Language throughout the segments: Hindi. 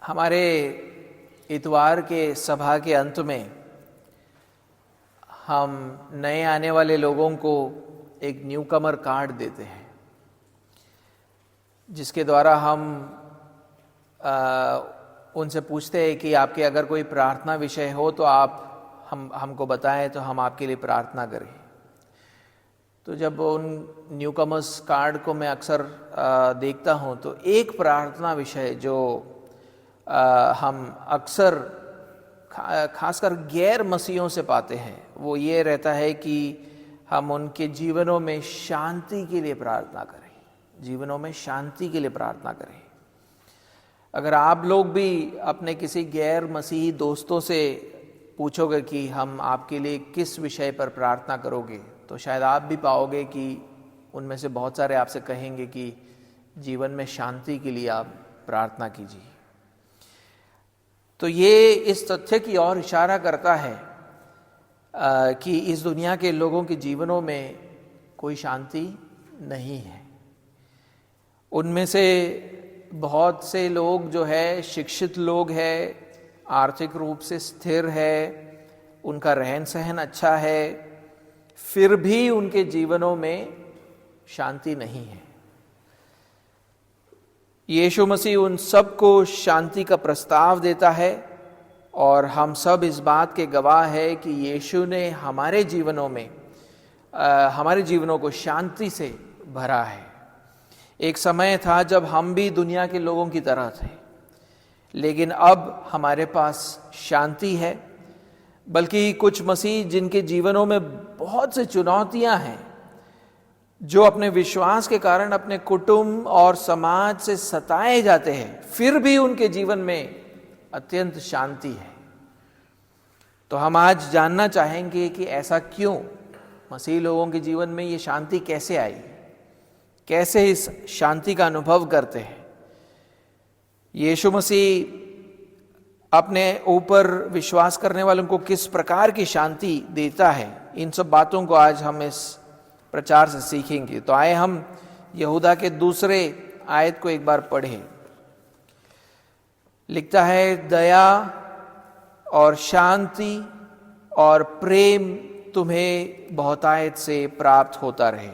हमारे इतवार के सभा के अंत में हम नए आने वाले लोगों को एक न्यू कमर कार्ड देते हैं, जिसके द्वारा हम उनसे पूछते हैं कि आपके अगर कोई प्रार्थना विषय हो तो आप हमको बताएं तो हम आपके लिए प्रार्थना करें। तो जब उन न्यू कमर्स कार्ड को मैं अक्सर देखता हूं तो एक प्रार्थना विषय जो हम अक्सर खासकर गैर मसीहों से पाते हैं वो ये रहता है कि हम उनके जीवनों में शांति के लिए प्रार्थना करें, जीवनों में शांति के लिए प्रार्थना करें। अगर आप लोग भी अपने किसी गैर मसीही दोस्तों से पूछोगे कि हम आपके लिए किस विषय पर प्रार्थना करोगे, तो शायद आप भी पाओगे कि उनमें से बहुत सारे आपसे कहेंगे कि जीवन में शांति के लिए आप प्रार्थना कीजिए। तो ये इस तथ्य की ओर इशारा करता है कि इस दुनिया के लोगों के जीवनों में कोई शांति नहीं है। उनमें से बहुत से लोग जो है शिक्षित लोग हैं, आर्थिक रूप से स्थिर है, उनका रहन सहन अच्छा है, फिर भी उनके जीवनों में शांति नहीं है। यीशु मसीह उन सबको शांति का प्रस्ताव देता है और हम सब इस बात के गवाह है कि यीशु ने हमारे जीवनों में हमारे जीवनों को शांति से भरा है। एक समय था जब हम भी दुनिया के लोगों की तरह थे, लेकिन अब हमारे पास शांति है। बल्कि कुछ मसीह जिनके जीवनों में बहुत से चुनौतियां हैं, जो अपने विश्वास के कारण अपने कुटुंब और समाज से सताए जाते हैं, फिर भी उनके जीवन में अत्यंत शांति है। तो हम आज जानना चाहेंगे कि ऐसा क्यों, मसीह लोगों के जीवन में ये शांति कैसे आई, कैसे इस शांति का अनुभव करते हैं। यीशु मसीह अपने ऊपर विश्वास करने वालों को किस प्रकार की शांति देता है, इन सब बातों को आज हम इस प्रचार से सीखेंगे। तो आए हम यहूदा के दूसरे आयत को एक बार पढ़ें। लिखता है, दया और शांति और प्रेम तुम्हें बहुतायत से प्राप्त होता रहे।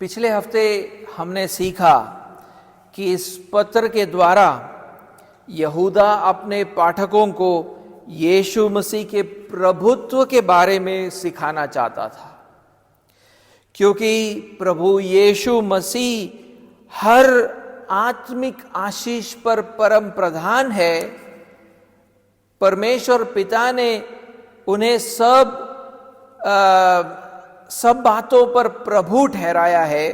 पिछले हफ्ते हमने सीखा कि इस पत्र के द्वारा यहूदा अपने पाठकों को यीशु मसीह के प्रभुत्व के बारे में सिखाना चाहता था, क्योंकि प्रभु यीशु मसीह हर आत्मिक आशीष पर परम प्रधान है। परमेश्वर पिता ने उन्हें सब बातों पर प्रभु ठहराया है।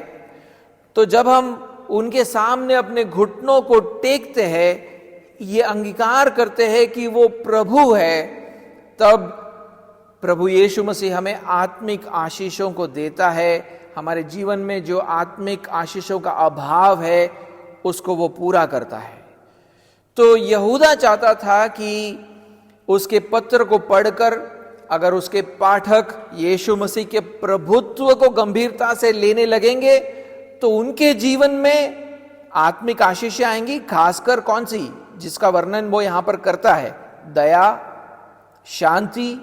तो जब हम उनके सामने अपने घुटनों को टेकते हैं, ये अंगीकार करते हैं कि वो प्रभु है, तब प्रभु यीशु मसीह हमें आत्मिक आशीषों को देता है। हमारे जीवन में जो आत्मिक आशीषों का अभाव है उसको वो पूरा करता है। तो यहूदा चाहता था कि उसके पत्र को पढ़कर अगर उसके पाठक यीशु मसीह के प्रभुत्व को गंभीरता से लेने लगेंगे तो उनके जीवन में आत्मिक आशीषें आएंगी। खासकर कौन सी, जिसका वर्णन वो यहां पर करता है, दया, शांति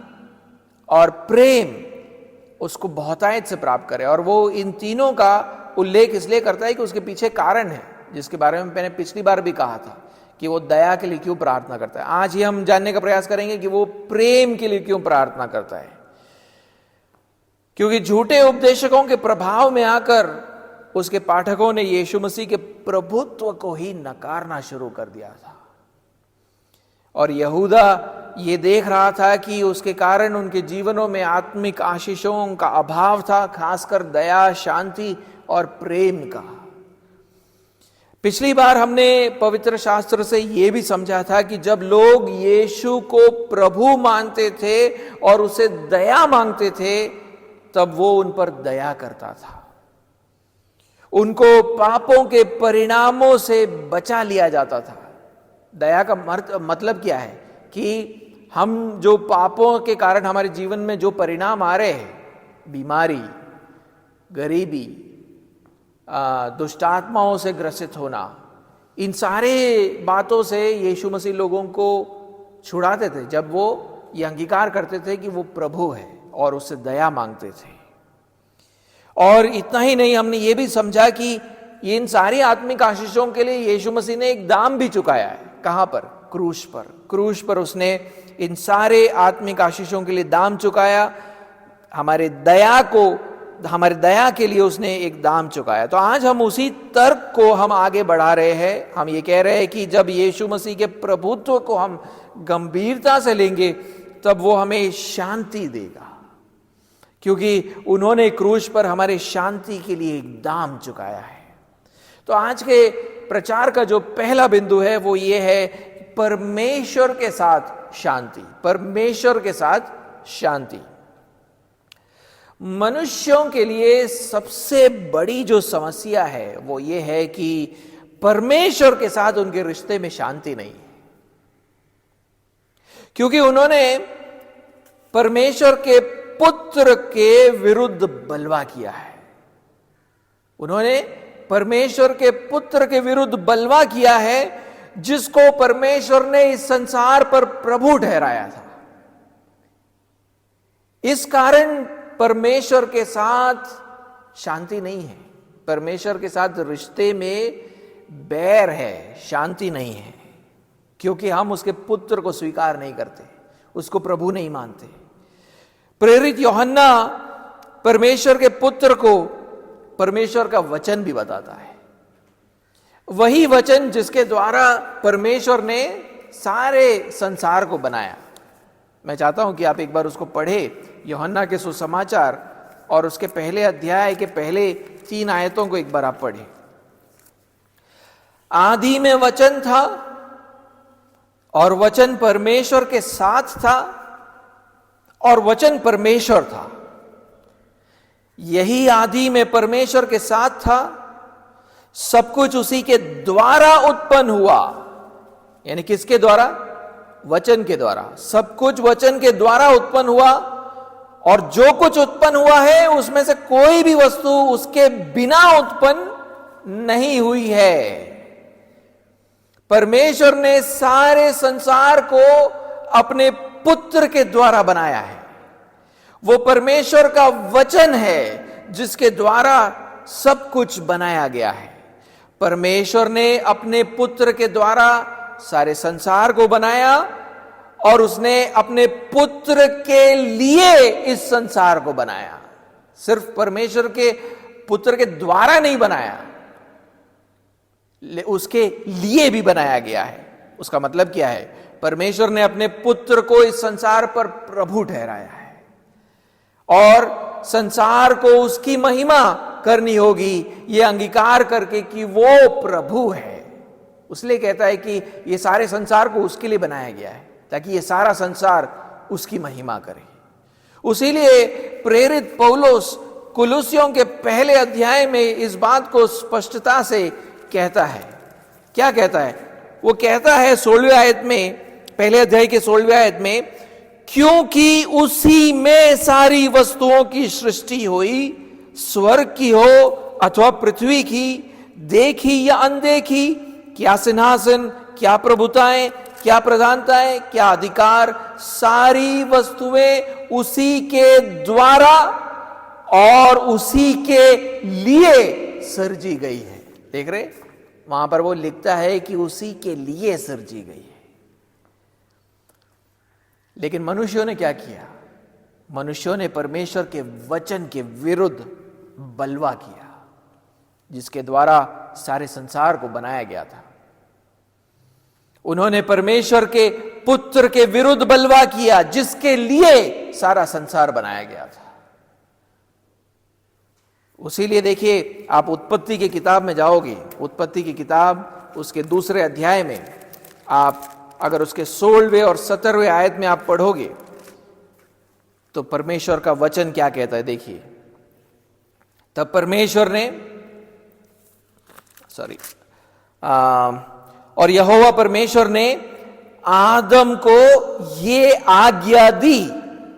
और प्रेम, उसको बहुतायत से प्राप्त करे। और वो इन तीनों का उल्लेख इसलिए करता है कि उसके पीछे कारण है, जिसके बारे में मैंने पिछली बार भी कहा था कि वो दया के लिए क्यों प्रार्थना करता है। आज ही हम जानने का प्रयास करेंगे कि वो प्रेम के लिए क्यों प्रार्थना करता है। क्योंकि झूठे उपदेशकों के प्रभाव में आकर उसके पाठकों ने यीशु मसीह के प्रभुत्व को ही नकारना शुरू कर दिया था। और यहूदा ये देख रहा था कि उसके कारण उनके जीवनों में आत्मिक आशीषों का अभाव था, खासकर दया, शांति और प्रेम का। पिछली बार हमने पवित्र शास्त्र से यह भी समझा था कि जब लोग यीशु को प्रभु मानते थे और उसे दया मांगते थे, तब वो उन पर दया करता था। उनको पापों के परिणामों से बचा लिया जाता था। दया का मतलब क्या है कि हम जो पापों के कारण हमारे जीवन में जो परिणाम आ रहे हैं, बीमारी, गरीबी, दुष्टात्माओं से ग्रसित होना, इन सारे बातों से यीशु मसीह लोगों को छुड़ाते थे जब वो ये अंगीकार करते थे कि वो प्रभु है और उससे दया मांगते थे। और इतना ही नहीं, हमने ये भी समझा कि इन सारी आत्मिक आशीषों के लिए यीशु मसीह ने एक दाम भी चुकाया है। कहां पर? क्रूस पर। क्रूस पर उसने इन सारे आत्मिक आशीषों के लिए दाम चुकाया। हमारे दया के लिए उसने एक दाम चुकाया। तो आज हम उसी तर्क को हम आगे बढ़ा रहे हैं। हम ये कह रहे हैं कि जब यीशु मसीह के प्रभुत्व को हम गंभीरता से लेंगे तब वो हमें शांति देगा, क्योंकि उन्होंने क्रूस पर हमारे शांति के लिए एक दाम चुकाया है। तो आज के प्रचार का जो पहला बिंदु है वो ये है, परमेश्वर के साथ शांति। परमेश्वर के साथ शांति। मनुष्यों के लिए सबसे बड़ी जो समस्या है वो ये है कि परमेश्वर के साथ उनके रिश्ते में शांति नहीं है, क्योंकि उन्होंने परमेश्वर के पुत्र के विरुद्ध बलवा किया है। उन्होंने परमेश्वर के पुत्र के विरुद्ध बलवा किया है, जिसको परमेश्वर ने इस संसार पर प्रभु ठहराया था। इस कारण परमेश्वर के साथ शांति नहीं है, परमेश्वर के साथ रिश्ते में बैर है, शांति नहीं है, क्योंकि हम उसके पुत्र को स्वीकार नहीं करते, उसको प्रभु नहीं मानते। प्रेरित यूहन्ना परमेश्वर के पुत्र को परमेश्वर का वचन भी बताता है, वही वचन जिसके द्वारा परमेश्वर ने सारे संसार को बनाया। मैं चाहता हूं कि आप एक बार उसको पढ़े, यूहन्ना के सुसमाचार और उसके पहले अध्याय के पहले 3 आयतों को एक बार आप पढ़े। आदि में वचन था और वचन परमेश्वर के साथ था और वचन परमेश्वर था। यही आदि में परमेश्वर के साथ था। सब कुछ उसी के द्वारा उत्पन्न हुआ। यानी किसके द्वारा? वचन के द्वारा। सब कुछ वचन के द्वारा उत्पन्न हुआ, और जो कुछ उत्पन्न हुआ है उसमें से कोई भी वस्तु उसके बिना उत्पन्न नहीं हुई है। परमेश्वर ने सारे संसार को अपने पुत्र के द्वारा बनाया है। वो परमेश्वर का वचन है जिसके द्वारा सब कुछ बनाया गया है। परमेश्वर ने अपने पुत्र के द्वारा सारे संसार को बनाया, और उसने अपने पुत्र के लिए इस संसार को बनाया। सिर्फ परमेश्वर के पुत्र के द्वारा नहीं बनाया, उसके लिए भी बनाया गया है। उसका मतलब क्या है? परमेश्वर ने अपने पुत्र को इस संसार पर प्रभु ठहराया है, और संसार को उसकी महिमा करनी होगी, यह अंगीकार करके कि वो प्रभु है। उसलिए कहता है कि ये सारे संसार को उसके लिए बनाया गया है, ताकि ये सारा संसार उसकी महिमा करे। उसीलिए प्रेरित पौलुस कुलुसियों के पहले अध्याय में इस बात को स्पष्टता से कहता है। क्या कहता है? वो कहता है 16वें आयत में, पहले अध्याय के 16वें आयत में, क्योंकि उसी में सारी वस्तुओं की सृष्टि हुई, स्वर्ग की हो अथवा पृथ्वी की, देखी या अनदेखी, क्या सिंहासन, क्या प्रभुताएं, क्या प्रधानताएं, क्या अधिकार, सारी वस्तुएं उसी के द्वारा और उसी के लिए सृजी गई है। देख रहे, वहां पर वो लिखता है कि उसी के लिए सृजी गई है। लेकिन मनुष्यों ने क्या किया? मनुष्यों ने परमेश्वर के वचन के विरुद्ध बलवा किया, जिसके द्वारा सारे संसार को बनाया गया था। उन्होंने परमेश्वर के पुत्र के विरुद्ध बलवा किया, जिसके लिए सारा संसार बनाया गया था। उसीलिए देखिए, आप उत्पत्ति की किताब में जाओगे, उत्पत्ति की किताब उसके 2 अध्याय में आप अगर उसके 16वें और 17वें आयत में आप पढ़ोगे तो परमेश्वर का वचन क्या कहता है। देखिए, तब परमेश्वर ने और यहोवा परमेश्वर ने आदम को ये आज्ञा दी।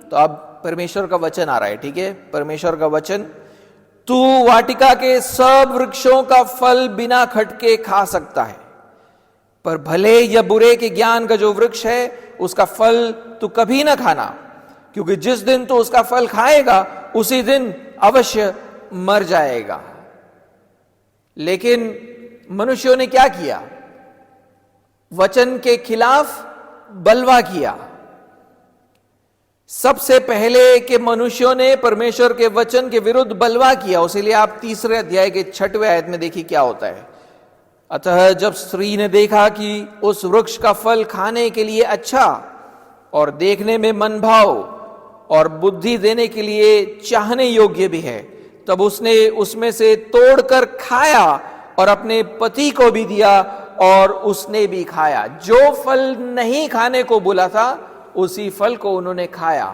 तो अब परमेश्वर का वचन आ रहा है, ठीक है? परमेश्वर का वचन, तू वाटिका के सब वृक्षों का फल बिना खटके खा सकता है, पर भले या बुरे के ज्ञान का जो वृक्ष है उसका फल तू कभी ना खाना, क्योंकि जिस दिन तू उसका फल खाएगा उसी दिन अवश्य मर जाएगा। लेकिन मनुष्यों ने क्या किया? वचन के खिलाफ बलवा किया। सबसे पहले के मनुष्यों ने परमेश्वर के वचन के विरुद्ध बलवा किया। उसीलिए आप 3 अध्याय के 6वें आयत में देखिए क्या होता है। अतः जब स्त्री ने देखा कि उस वृक्ष का फल खाने के लिए अच्छा और देखने में मनभाव और बुद्धि देने के लिए चाहने योग्य भी है, तब उसने उसमें से तोड़कर खाया और अपने पति को भी दिया और उसने भी खाया। जो फल नहीं खाने को बोला था उसी फल को उन्होंने खाया।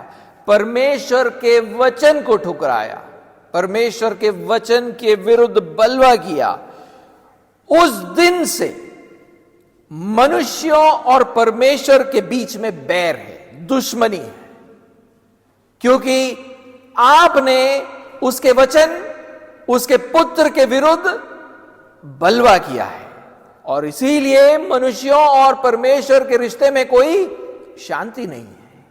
परमेश्वर के वचन को ठुकराया, परमेश्वर के वचन के विरुद्ध बलवा किया। उस दिन से मनुष्यों और परमेश्वर के बीच में बैर है, दुश्मनी है, क्योंकि आपने उसके वचन, उसके पुत्र के विरुद्ध बलवा किया है। और इसीलिए मनुष्यों और परमेश्वर के रिश्ते में कोई शांति नहीं है।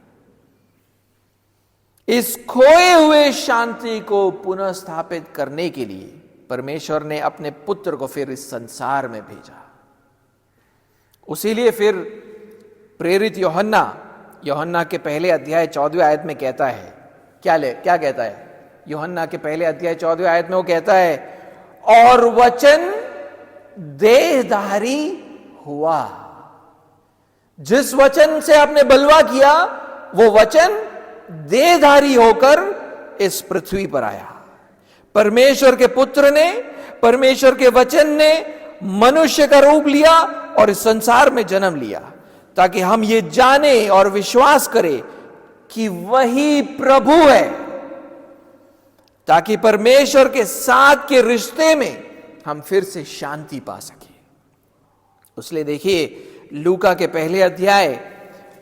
इस खोए हुए शांति को पुनः स्थापित करने के लिए परमेश्वर ने अपने पुत्र को फिर इस संसार में भेजा। उसीलिए फिर प्रेरित यूहन्ना के पहले अध्याय 14वें आयत में कहता है, क्या कहता है? यूहन्ना के पहले अध्याय 14वें आयत में वो कहता है, और वचन देहधारी हुआ। जिस वचन से आपने बलवा किया वो वचन देहधारी होकर इस पृथ्वी पर आया। परमेश्वर के पुत्र ने, परमेश्वर के वचन ने मनुष्य का रूप लिया और इस संसार में जन्म लिया, ताकि हम ये जाने और विश्वास करें कि वही प्रभु है, ताकि परमेश्वर के साथ के रिश्ते में हम फिर से शांति पा सके। इसलिए देखिए लूका के पहले अध्याय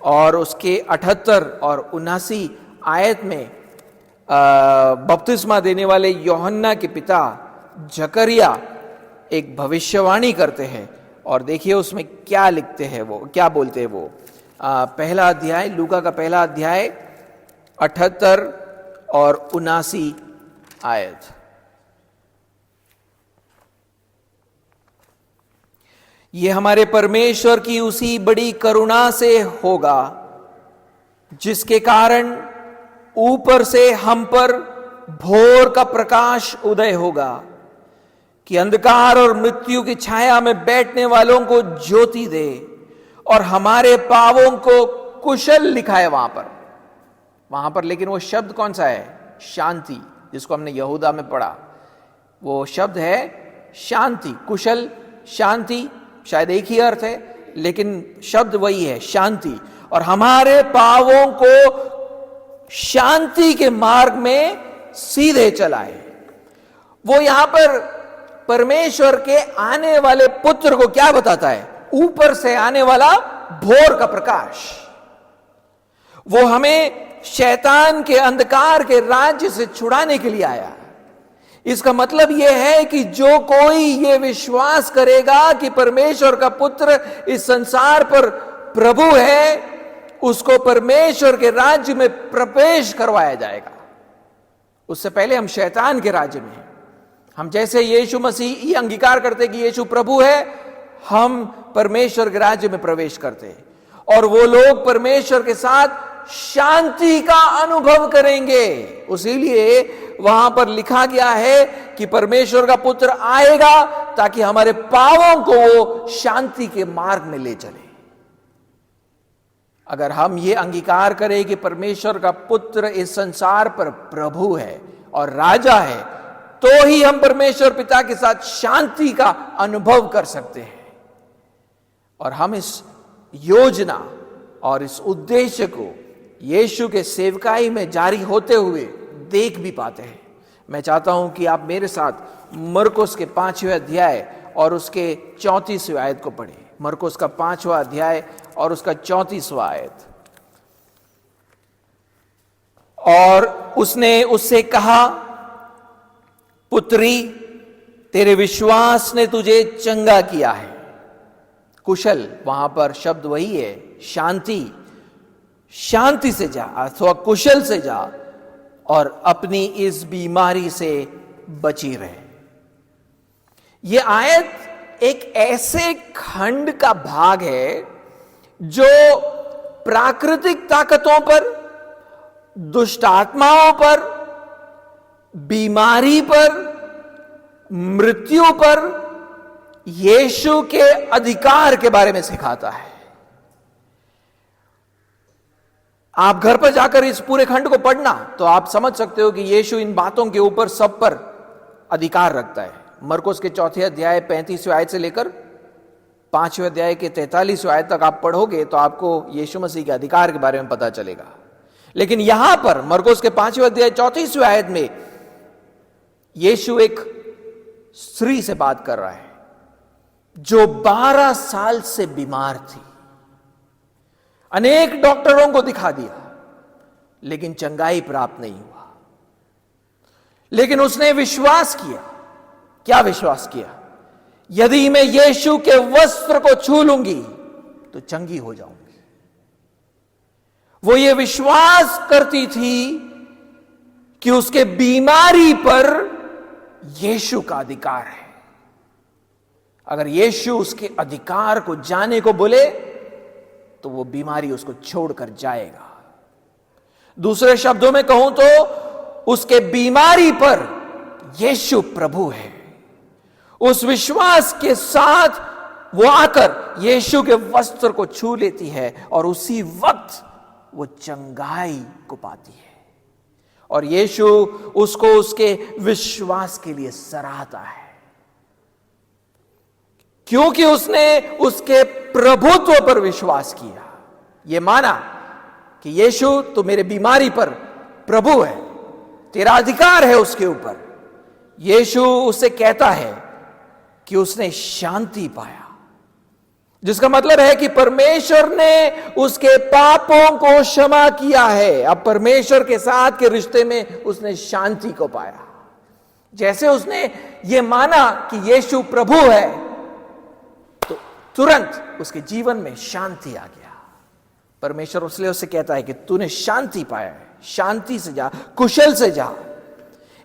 और उसके 78 और 79 आयत में बपतिस्मा देने वाले यूहन्ना के पिता जकरिया एक भविष्यवाणी करते हैं। और देखिए उसमें क्या लिखते हैं, वो क्या बोलते हैं। वो पहला अध्याय, लूका का पहला अध्याय 78 और 79 आयत। ये हमारे परमेश्वर की उसी बड़ी करुणा से होगा जिसके कारण ऊपर से हम पर भोर का प्रकाश उदय होगा, कि अंधकार और मृत्यु की छाया में बैठने वालों को ज्योति दे और हमारे पावों को कुशल लिखा है वहां पर। लेकिन वो शब्द कौन सा है? शांति, जिसको हमने यहूदा में पढ़ा। वो शब्द है शांति। कुशल, शांति शायद एक ही अर्थ है, लेकिन शब्द वही है, शांति। और हमारे पावों को शांति के मार्ग में सीधे चलाए। वो यहां पर परमेश्वर के आने वाले पुत्र को क्या बताता है? ऊपर से आने वाला भोर का प्रकाश। वो हमें शैतान के अंधकार के राज्य से छुड़ाने के लिए आया। इसका मतलब यह है कि जो कोई ये विश्वास करेगा कि परमेश्वर का पुत्र इस संसार पर प्रभु है, उसको परमेश्वर के राज्य में प्रवेश करवाया जाएगा। उससे पहले हम शैतान के राज्य में हैं। हम जैसे यीशु मसीह ये अंगीकार करते कि यीशु प्रभु है, हम परमेश्वर के राज्य में प्रवेश करते हैं। और वो लोग परमेश्वर के साथ शांति का अनुभव करेंगे। उसीलिए वहां पर लिखा गया है कि परमेश्वर का पुत्र आएगा ताकि हमारे पावों को वो शांति के मार्ग में ले चले। अगर हम ये अंगीकार करें कि परमेश्वर का पुत्र इस संसार पर प्रभु है और राजा है, तो ही हम परमेश्वर पिता के साथ शांति का अनुभव कर सकते हैं। और हम इस योजना और इस उद्देश्य को यीशु के सेवकाई में जारी होते हुए देख भी पाते हैं। मैं चाहता हूं कि आप मेरे साथ मरकुस के 5वें अध्याय और उसके 34वें आयत को पढ़ें। मरकुस का 5वां अध्याय और उसका 34वां आयत। और उसने उससे कहा, पुत्री, तेरे विश्वास ने तुझे चंगा किया है, कुशल, वहां पर शब्द वही है, शांति, शांति से जा अथवा कुशल से जा और अपनी इस बीमारी से बची रहे। यह आयत एक ऐसे खंड का भाग है जो प्राकृतिक ताकतों पर, दुष्ट आत्माओं पर, बीमारी पर, मृत्यु पर यीशु के अधिकार के बारे में सिखाता है। आप घर पर जाकर इस पूरे खंड को पढ़ना तो आप समझ सकते हो कि यीशु इन बातों के ऊपर सब पर अधिकार रखता है। मरकुस के 4 अध्याय 35वें आयत से लेकर 5वें अध्याय के 43वें आयत तक आप पढ़ोगे तो आपको यीशु मसीह के अधिकार के बारे में पता चलेगा। लेकिन यहां पर मरकुस के 5वें अध्याय 34वें आयत में यीशु एक स्त्री से बात कर रहा है जो 12 साल से बीमार थी। अनेक डॉक्टरों को दिखा दिया लेकिन चंगाई प्राप्त नहीं हुआ। लेकिन उसने विश्वास किया। क्या विश्वास किया? यदि मैं यीशु के वस्त्र को छू लूंगी तो चंगी हो जाऊंगी। वो ये विश्वास करती थी कि उसके बीमारी पर यीशु का अधिकार है। अगर यीशु उसके अधिकार को जाने को बोले तो वो बीमारी उसको छोड़कर जाएगा। दूसरे शब्दों में कहूं तो उसके बीमारी पर यीशु प्रभु है। उस विश्वास के साथ वो आकर यीशु के वस्त्र को छू लेती है और उसी वक्त वो चंगाई को पाती है। और यीशु उसको उसके विश्वास के लिए सराहता है क्योंकि उसने उसके प्रभुत्व पर विश्वास किया। यह माना कि यीशु तो मेरे बीमारी पर प्रभु है, तेरा अधिकार है उसके ऊपर। यीशु उससे कहता है कि उसने शांति पाया, जिसका मतलब है कि परमेश्वर ने उसके पापों को क्षमा किया है। अब परमेश्वर के साथ के रिश्ते में उसने शांति को पाया। जैसे उसने यह माना कि यीशु प्रभु है तो तुरंत उसके जीवन में शांति आ गया। परमेश्वर इसलिए उससे कहता है कि तूने शांति पाया है, शांति से जा, कुशल से जा।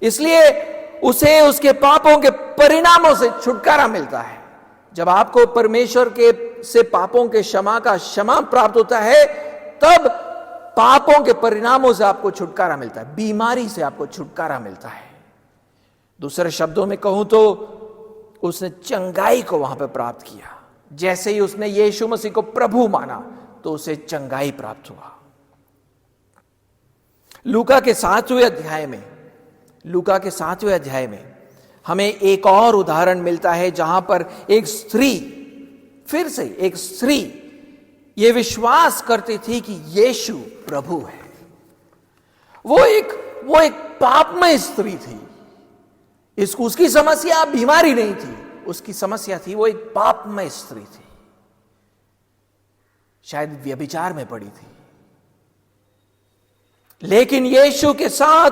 इसलिए उसे उसके पापों के परिणामों से छुटकारा मिलता है। जब आपको परमेश्वर के से पापों के क्षमा प्राप्त होता है तब पापों के परिणामों से आपको छुटकारा मिलता है, बीमारी से आपको छुटकारा मिलता है। दूसरे शब्दों में कहूं तो उसने चंगाई को वहां पर प्राप्त किया। जैसे ही उसने यीशु मसीह को प्रभु माना तो उसे चंगाई प्राप्त हुआ। लूका के 7वें अध्याय में हमें एक और उदाहरण मिलता है जहां पर एक स्त्री, फिर से एक स्त्री यह विश्वास करती थी कि यीशु प्रभु है। वो एक पापमय स्त्री थी। उसकी समस्या बीमारी नहीं थी, उसकी समस्या थी वो एक पापमय स्त्री थी, शायद व्यभिचार में पड़ी थी। लेकिन यीशु के साथ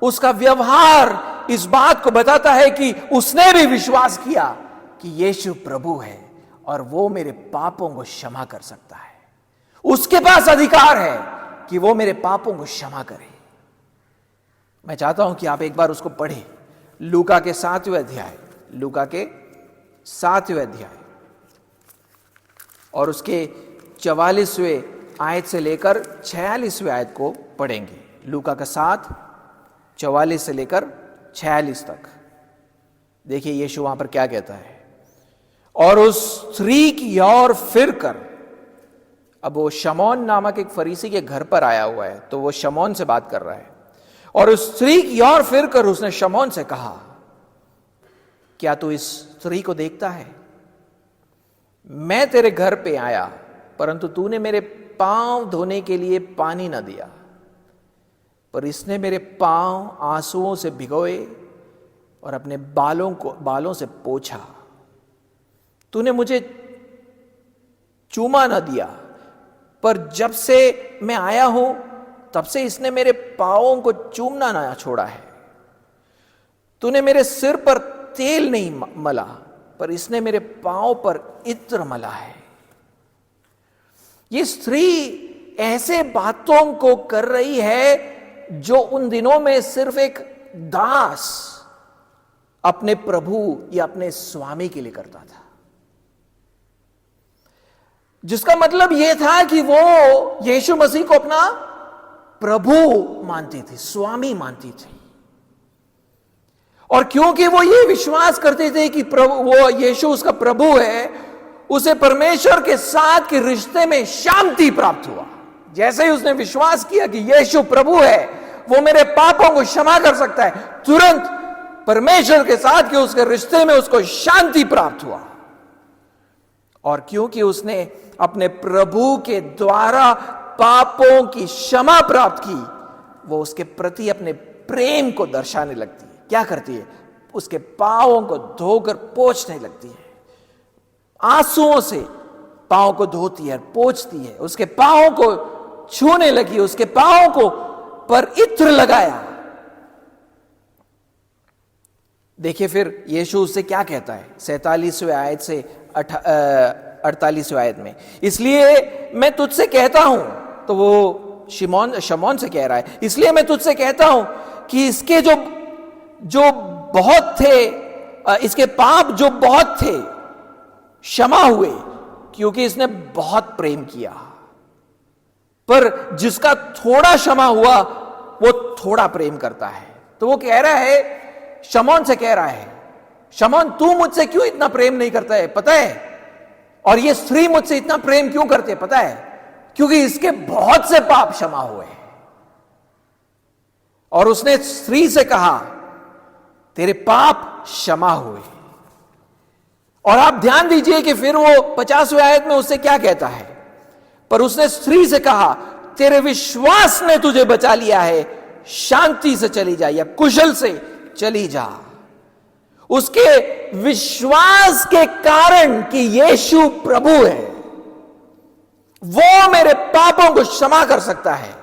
उसका व्यवहार इस बात को बताता है कि उसने भी विश्वास किया कि यीशु प्रभु है और वो मेरे पापों को क्षमा कर सकता है। उसके पास अधिकार है कि वो मेरे पापों को क्षमा करे। मैं चाहता हूं कि आप एक बार उसको पढ़ें। लूका के 7वें अध्याय और उसके 44वें आयत से लेकर 46वें आयत को पढ़ेंगे। लूका का 7, 44 से लेकर 46 तक। देखिए यीशु वहां पर क्या कहता है। और उस स्त्री की ओर फिरकर, अब वो शमौन नामक एक फरीसी के घर पर आया हुआ है तो वो शमौन से बात कर रहा है। और उस स्त्री की ओर फिरकर उसने शमौन से कहा, क्या तू इस स्त्री को देखता है? मैं तेरे घर पे आया परंतु तूने मेरे पांव धोने के लिए पानी न दिया, पर इसने मेरे पांव आंसुओं से भिगोए और अपने बालों से पोंछा। तूने मुझे चूमा न दिया, पर जब से मैं आया हूं तब से इसने मेरे पांवों को चूमना ना छोड़ा है। तूने मेरे सिर पर तेल नहीं मला, पर इसने मेरे पांव पर इत्र मला है। ये स्त्री ऐसे बातों को कर रही है जो उन दिनों में सिर्फ एक दास अपने प्रभु या अपने स्वामी के लिए करता था, जिसका मतलब यह था कि वो यीशु मसीह को अपना प्रभु मानती थी, स्वामी मानती थी। और क्योंकि वो ये विश्वास करते थे कि प्रभु, वो यीशु उसका प्रभु है, उसे परमेश्वर के साथ के रिश्ते में शांति प्राप्त हुआ। जैसे ही उसने विश्वास किया कि यीशु प्रभु है, वो मेरे पापों को क्षमा कर सकता है, तुरंत परमेश्वर के साथ के उसके रिश्ते में उसको शांति प्राप्त हुआ। और क्योंकि उसने अपने प्रभु के द्वारा पापों की क्षमा प्राप्त की, वो उसके प्रति अपने प्रेम को दर्शाने लगती है। क्या करती है? उसके पांवों को धोकर पोंछने लगती है, आंसुओं से पांव को धोती है, पोंछती है, उसके पांवों को छूने लगी, उसके पांवों को पर इत्र लगाया। देखिए फिर यीशु उससे क्या कहता है 47वें आयत से 48वें आयत में, इसलिए मैं तुझसे कहता हूं, तो वो शमौन से कह रहा है, इसलिए मैं तुझसे कहता हूं कि इसके जो बहुत थे, इसके पाप जो बहुत थे क्षमा हुए, क्योंकि इसने बहुत प्रेम किया। पर जिसका थोड़ा क्षमा हुआ वो थोड़ा प्रेम करता है। तो वो कह रहा है, शमौन से कह रहा है, शमौन तू मुझसे क्यों इतना प्रेम नहीं करता है पता है? और ये स्त्री मुझसे इतना प्रेम क्यों करती है पता है? क्योंकि इसके बहुत से पाप क्षमा हुए। और उसने स्त्री से कहा तेरे पाप क्षमा हुए। और आप ध्यान दीजिए कि फिर वो 50वें आयत में उससे क्या कहता है, पर उसने स्त्री से कहा तेरे विश्वास ने तुझे बचा लिया है, शांति से चली जा या कुशल से चली जा। उसके विश्वास के कारण कि यीशु प्रभु है, वो मेरे पापों को क्षमा कर सकता है,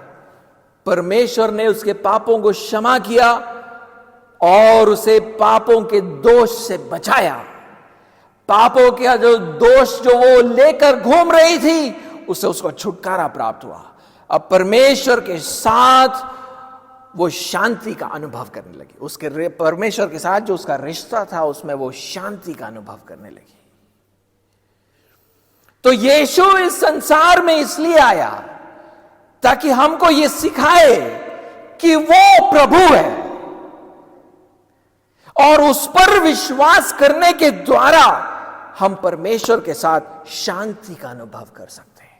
परमेश्वर ने उसके पापों को क्षमा किया और उसे पापों के दोष से बचाया। पापों का जो दोष जो वो लेकर घूम रही थी, उससे उसको छुटकारा प्राप्त हुआ। अब परमेश्वर के साथ वो शांति का अनुभव करने लगी। उसके परमेश्वर के साथ जो उसका रिश्ता था, उसमें वो शांति का अनुभव करने लगी। तो यीशु इस संसार में इसलिए आया ताकि हमको ये सिखाए कि वो प्रभु है, और उस पर विश्वास करने के द्वारा हम परमेश्वर के साथ शांति का अनुभव कर सकते हैं।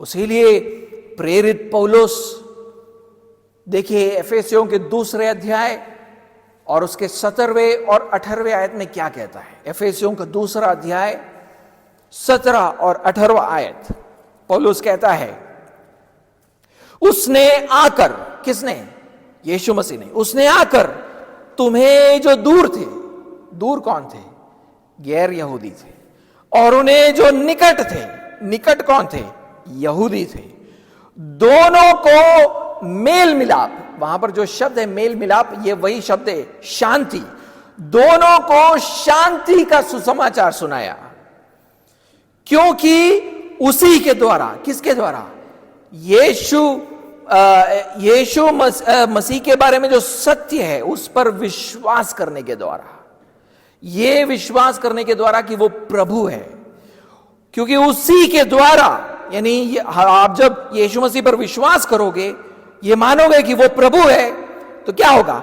उसीलिए प्रेरित पौलुस, देखिए एफेसियों के 2 अध्याय और उसके 17वें और 18वें आयत में क्या कहता है। एफेसियों का 2 अध्याय 17 और 18वां आयत, पौलुस कहता है, उसने आकर, किसने? यीशु मसीह ने, उसने आकर तुम्हें जो दूर थे, दूर कौन थे? गैर यहूदी थे, और उन्हें जो निकट थे, निकट कौन थे? यहूदी थे, दोनों को मेल मिलाप, वहां पर जो शब्द है मेल मिलाप, ये वही शब्द है शांति, दोनों को शांति का सुसमाचार सुनाया, क्योंकि उसी के द्वारा, किसके द्वारा? यीशु मसीह के बारे में जो सत्य है उस पर विश्वास करने के द्वारा, ये विश्वास करने के द्वारा कि वो प्रभु है, क्योंकि उसी के द्वारा, यानी आप जब यीशु मसीह पर विश्वास करोगे, ये मानोगे कि वो प्रभु है, तो क्या होगा?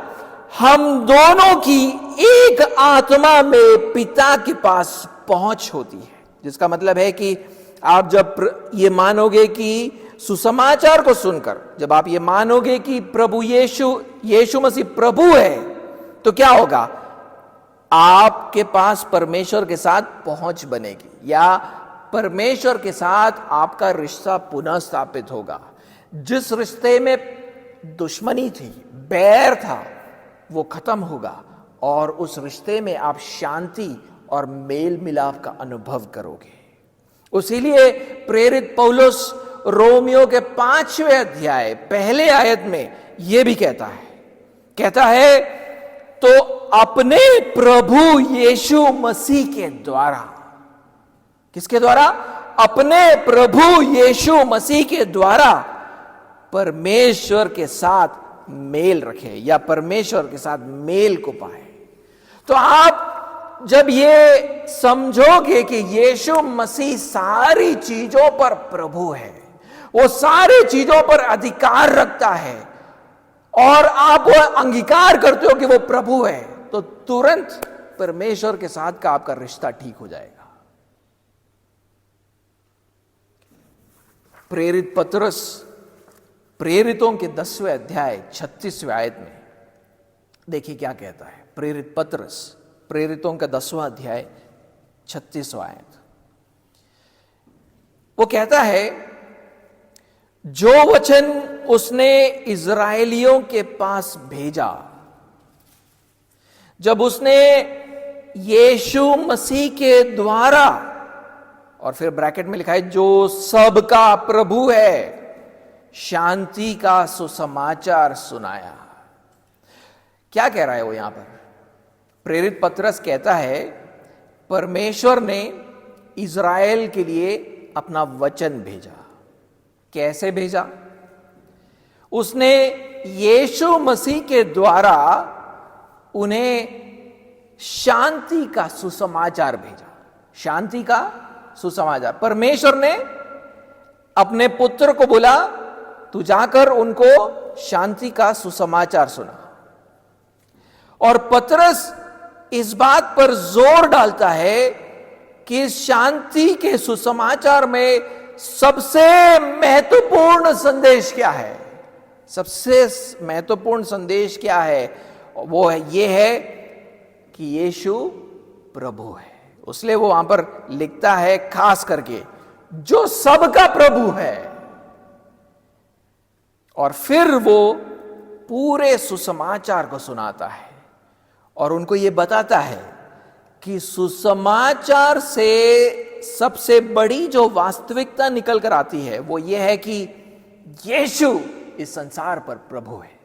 हम दोनों की एक आत्मा में पिता के पास पहुंच होती है। जिसका मतलब है कि आप जब ये मानोगे कि सुसमाचार को सुनकर, जब आप ये मानोगे कि प्रभु यीशु मसीह प्रभु है, तो क्या होगा? आपके पास परमेश्वर के साथ पहुंच बनेगी, या परमेश्वर के साथ आपका रिश्ता पुनः स्थापित होगा। जिस रिश्ते में दुश्मनी थी, बैर था, वो खत्म होगा, और उस रिश्ते में आप शांति और मेल मिलाप का अनुभव करोगे। उसीलिए प्रेरित पौलुस रोमियो के 5वें अध्याय 1 आयत में यह भी कहता है तो अपने प्रभु यीशु मसीह के द्वारा। किसके द्वारा? अपने प्रभु यीशु मसीह के द्वारा परमेश्वर के साथ मेल रखे या परमेश्वर के साथ मेल को पाए। तो आप जब ये समझोगे कि यीशु मसीह सारी चीजों पर प्रभु है, वो सारी चीजों पर अधिकार रखता है, और आप वो अंगीकार करते हो कि वो प्रभु है, तो तुरंत परमेश्वर के साथ का आपका रिश्ता ठीक हो जाएगा। प्रेरित पतरस प्रेरितों के 10वें अध्याय 36वें आयत में देखिए क्या कहता है। प्रेरित पतरस प्रेरितों का 10वां अध्याय 36वां आयत, वो कहता है, जो वचन उसने इज़राइलियों के पास भेजा जब उसने यीशु मसीह के द्वारा, और फिर ब्रैकेट में लिखा है, जो सबका प्रभु है, शांति का सुसमाचार सुनाया। क्या कह रहा है वो यहां पर? प्रेरित पतरस कहता है, परमेश्वर ने इज़राइल के लिए अपना वचन भेजा। कैसे भेजा? उसने यीशु मसीह के द्वारा उन्हें शांति का सुसमाचार भेजा। शांति का सुसमाचार। परमेश्वर ने अपने पुत्र को बोला, तू जाकर उनको शांति का सुसमाचार सुना। और पतरस इस बात पर जोर डालता है कि शांति के सुसमाचार में सबसे महत्वपूर्ण संदेश क्या है? सबसे महत्वपूर्ण संदेश क्या है? वो है, ये है कि यीशु प्रभु है। इसलिए वो वहां पर लिखता है खास करके, जो सबका प्रभु है। और फिर वो पूरे सुसमाचार को सुनाता है और उनको ये बताता है कि सुसमाचार से सबसे बड़ी जो वास्तविकता निकल कर आती है वो ये है कि यीशु इस संसार पर प्रभु है।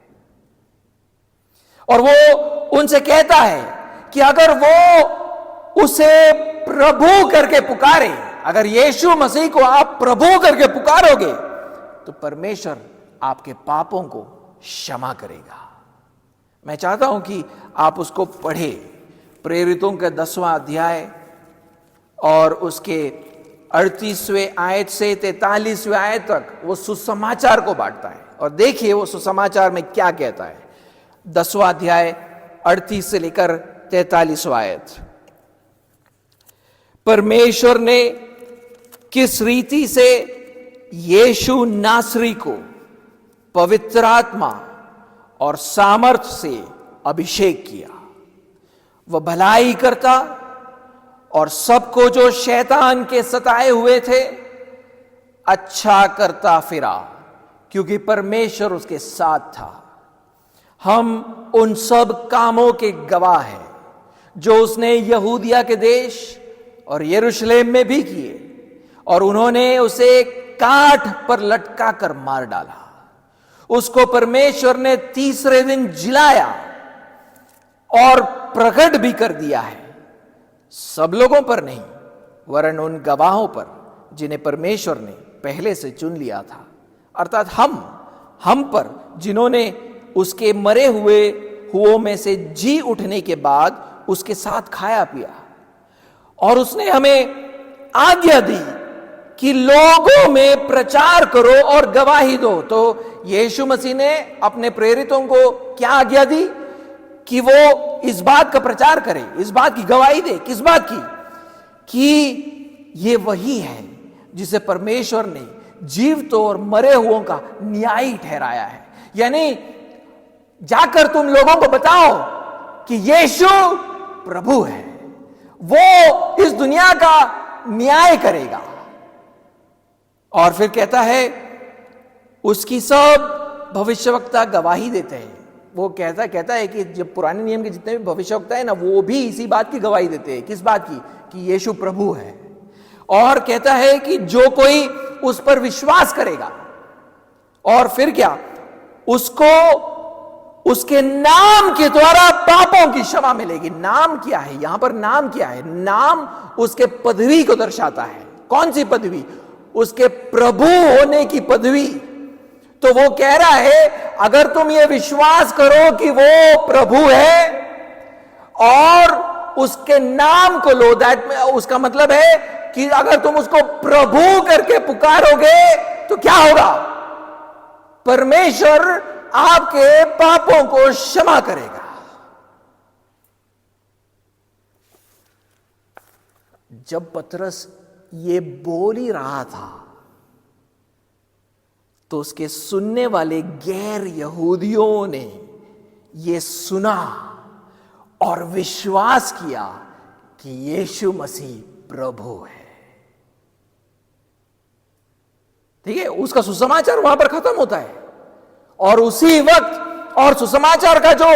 और वो उनसे कहता है कि अगर वो उसे प्रभु करके पुकारे, अगर यीशु मसीह को आप प्रभु करके पुकारोगे, तो परमेश्वर आपके पापों को क्षमा करेगा। मैं चाहता हूं कि आप उसको पढ़े। प्रेरितों का 10वां अध्याय और उसके 38वें आयत से 43वें आयत तक वो सुसमाचार को बांटता है। और देखिए वो सुसमाचार में क्या कहता है। 10वां अध्याय 38 से लेकर 43वां आयत। परमेश्वर ने किस रीति से यीशु नासरी को पवित्र आत्मा और सामर्थ से अभिषेक किया। वह भलाई करता और सबको जो शैतान के सताए हुए थे अच्छा करता फिरा, क्योंकि परमेश्वर उसके साथ था। हम उन सब कामों के गवाह हैं जो उसने यहूदिया के देश और यरूशलेम में भी किए, और उन्होंने उसे काठ पर लटका कर मार डाला। उसको परमेश्वर ने तीसरे दिन जिलाया और प्रकट भी कर दिया है, सब लोगों पर नहीं, वरन उन गवाहों पर जिन्हें परमेश्वर ने पहले से चुन लिया था, अर्थात हम पर, जिन्होंने उसके मरे हुओं में से जी उठने के बाद उसके साथ खाया पिया। और उसने हमें आज्ञा दी कि लोगों में प्रचार करो और गवाही दो। तो यीशु मसीह ने अपने प्रेरितों को क्या आज्ञा दी? कि वो इस बात का प्रचार करे, इस बात की गवाही दे। किस बात की? कि ये वही है जिसे परमेश्वर ने जीवितों और मरे हुओं का न्यायी ठहराया है। यानी जाकर तुम लोगों को बताओ कि यीशु प्रभु है, वो इस दुनिया का न्याय करेगा। और फिर कहता है उसकी सब भविष्यवक्ता गवाही देते हैं। वो कहता है कि जब पुराने नियम के जितने भी भविष्यवक्ता है ना, वो भी इसी बात की गवाही देते हैं। किस बात की? कि यीशु प्रभु है। और कहता है कि जो कोई उस पर विश्वास करेगा, और फिर क्या, उसको उसके नाम के द्वारा पापों की क्षमा मिलेगी। नाम क्या है यहां पर? नाम क्या है? नाम उसके पदवी को दर्शाता है। कौन सी पदवी? उसके प्रभु होने की पदवी। तो वो कह रहा है अगर तुम ये विश्वास करो कि वो प्रभु है और उसके नाम को लो, दैट उसका मतलब है कि अगर तुम उसको प्रभु करके पुकारोगे तो क्या होगा? परमेश्वर आपके पापों को क्षमा करेगा। जब पतरस ये बोल ही रहा था तो उसके सुनने वाले गैर यहूदियों ने यह सुना और विश्वास किया कि यीशु मसीह प्रभु है। ठीक है, उसका सुसमाचार वहां पर खत्म होता है और उसी वक्त, और सुसमाचार का जो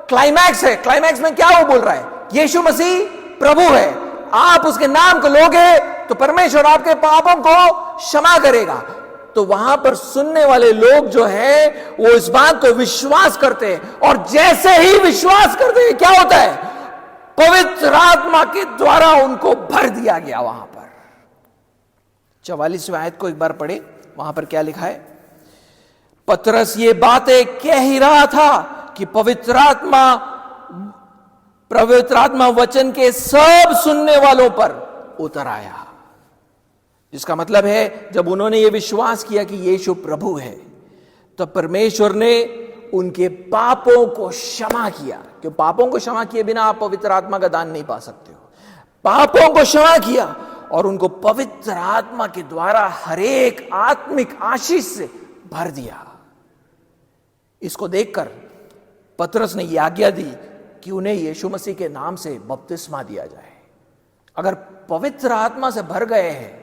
क्लाइमैक्स है, क्लाइमैक्स में क्या वो बोल रहा है? यीशु मसीह प्रभु है, आप उसके नाम को लोगे तो परमेश्वर आपके पापों को क्षमा करेगा। तो वहां पर सुनने वाले लोग जो है वो इस बात को विश्वास करते हैं, और जैसे ही विश्वास करते हैं क्या होता है? पवित्र आत्मा के द्वारा उनको भर दिया गया। वहां पर 44वें आयत को एक बार पढ़े, वहां पर क्या लिखा है? पतरस ये बातें कह ही रहा था कि पवित्र आत्मा वचन के सब सुनने वालों पर उतर आया। जिसका मतलब है जब उन्होंने ये विश्वास किया कि यीशु प्रभु है तो परमेश्वर ने उनके पापों को क्षमा किया। क्यों? पापों को क्षमा किए बिना आप पवित्र आत्मा का दान नहीं पा सकते हो। पापों को क्षमा किया और उनको पवित्र आत्मा के द्वारा हरेक आत्मिक आशीष से भर दिया। इसको देखकर पतरस ने यह आज्ञा दी कि उन्हें यीशु मसीह के नाम से बपतिस्मा दिया जाए। अगर पवित्र आत्मा से भर गए हैं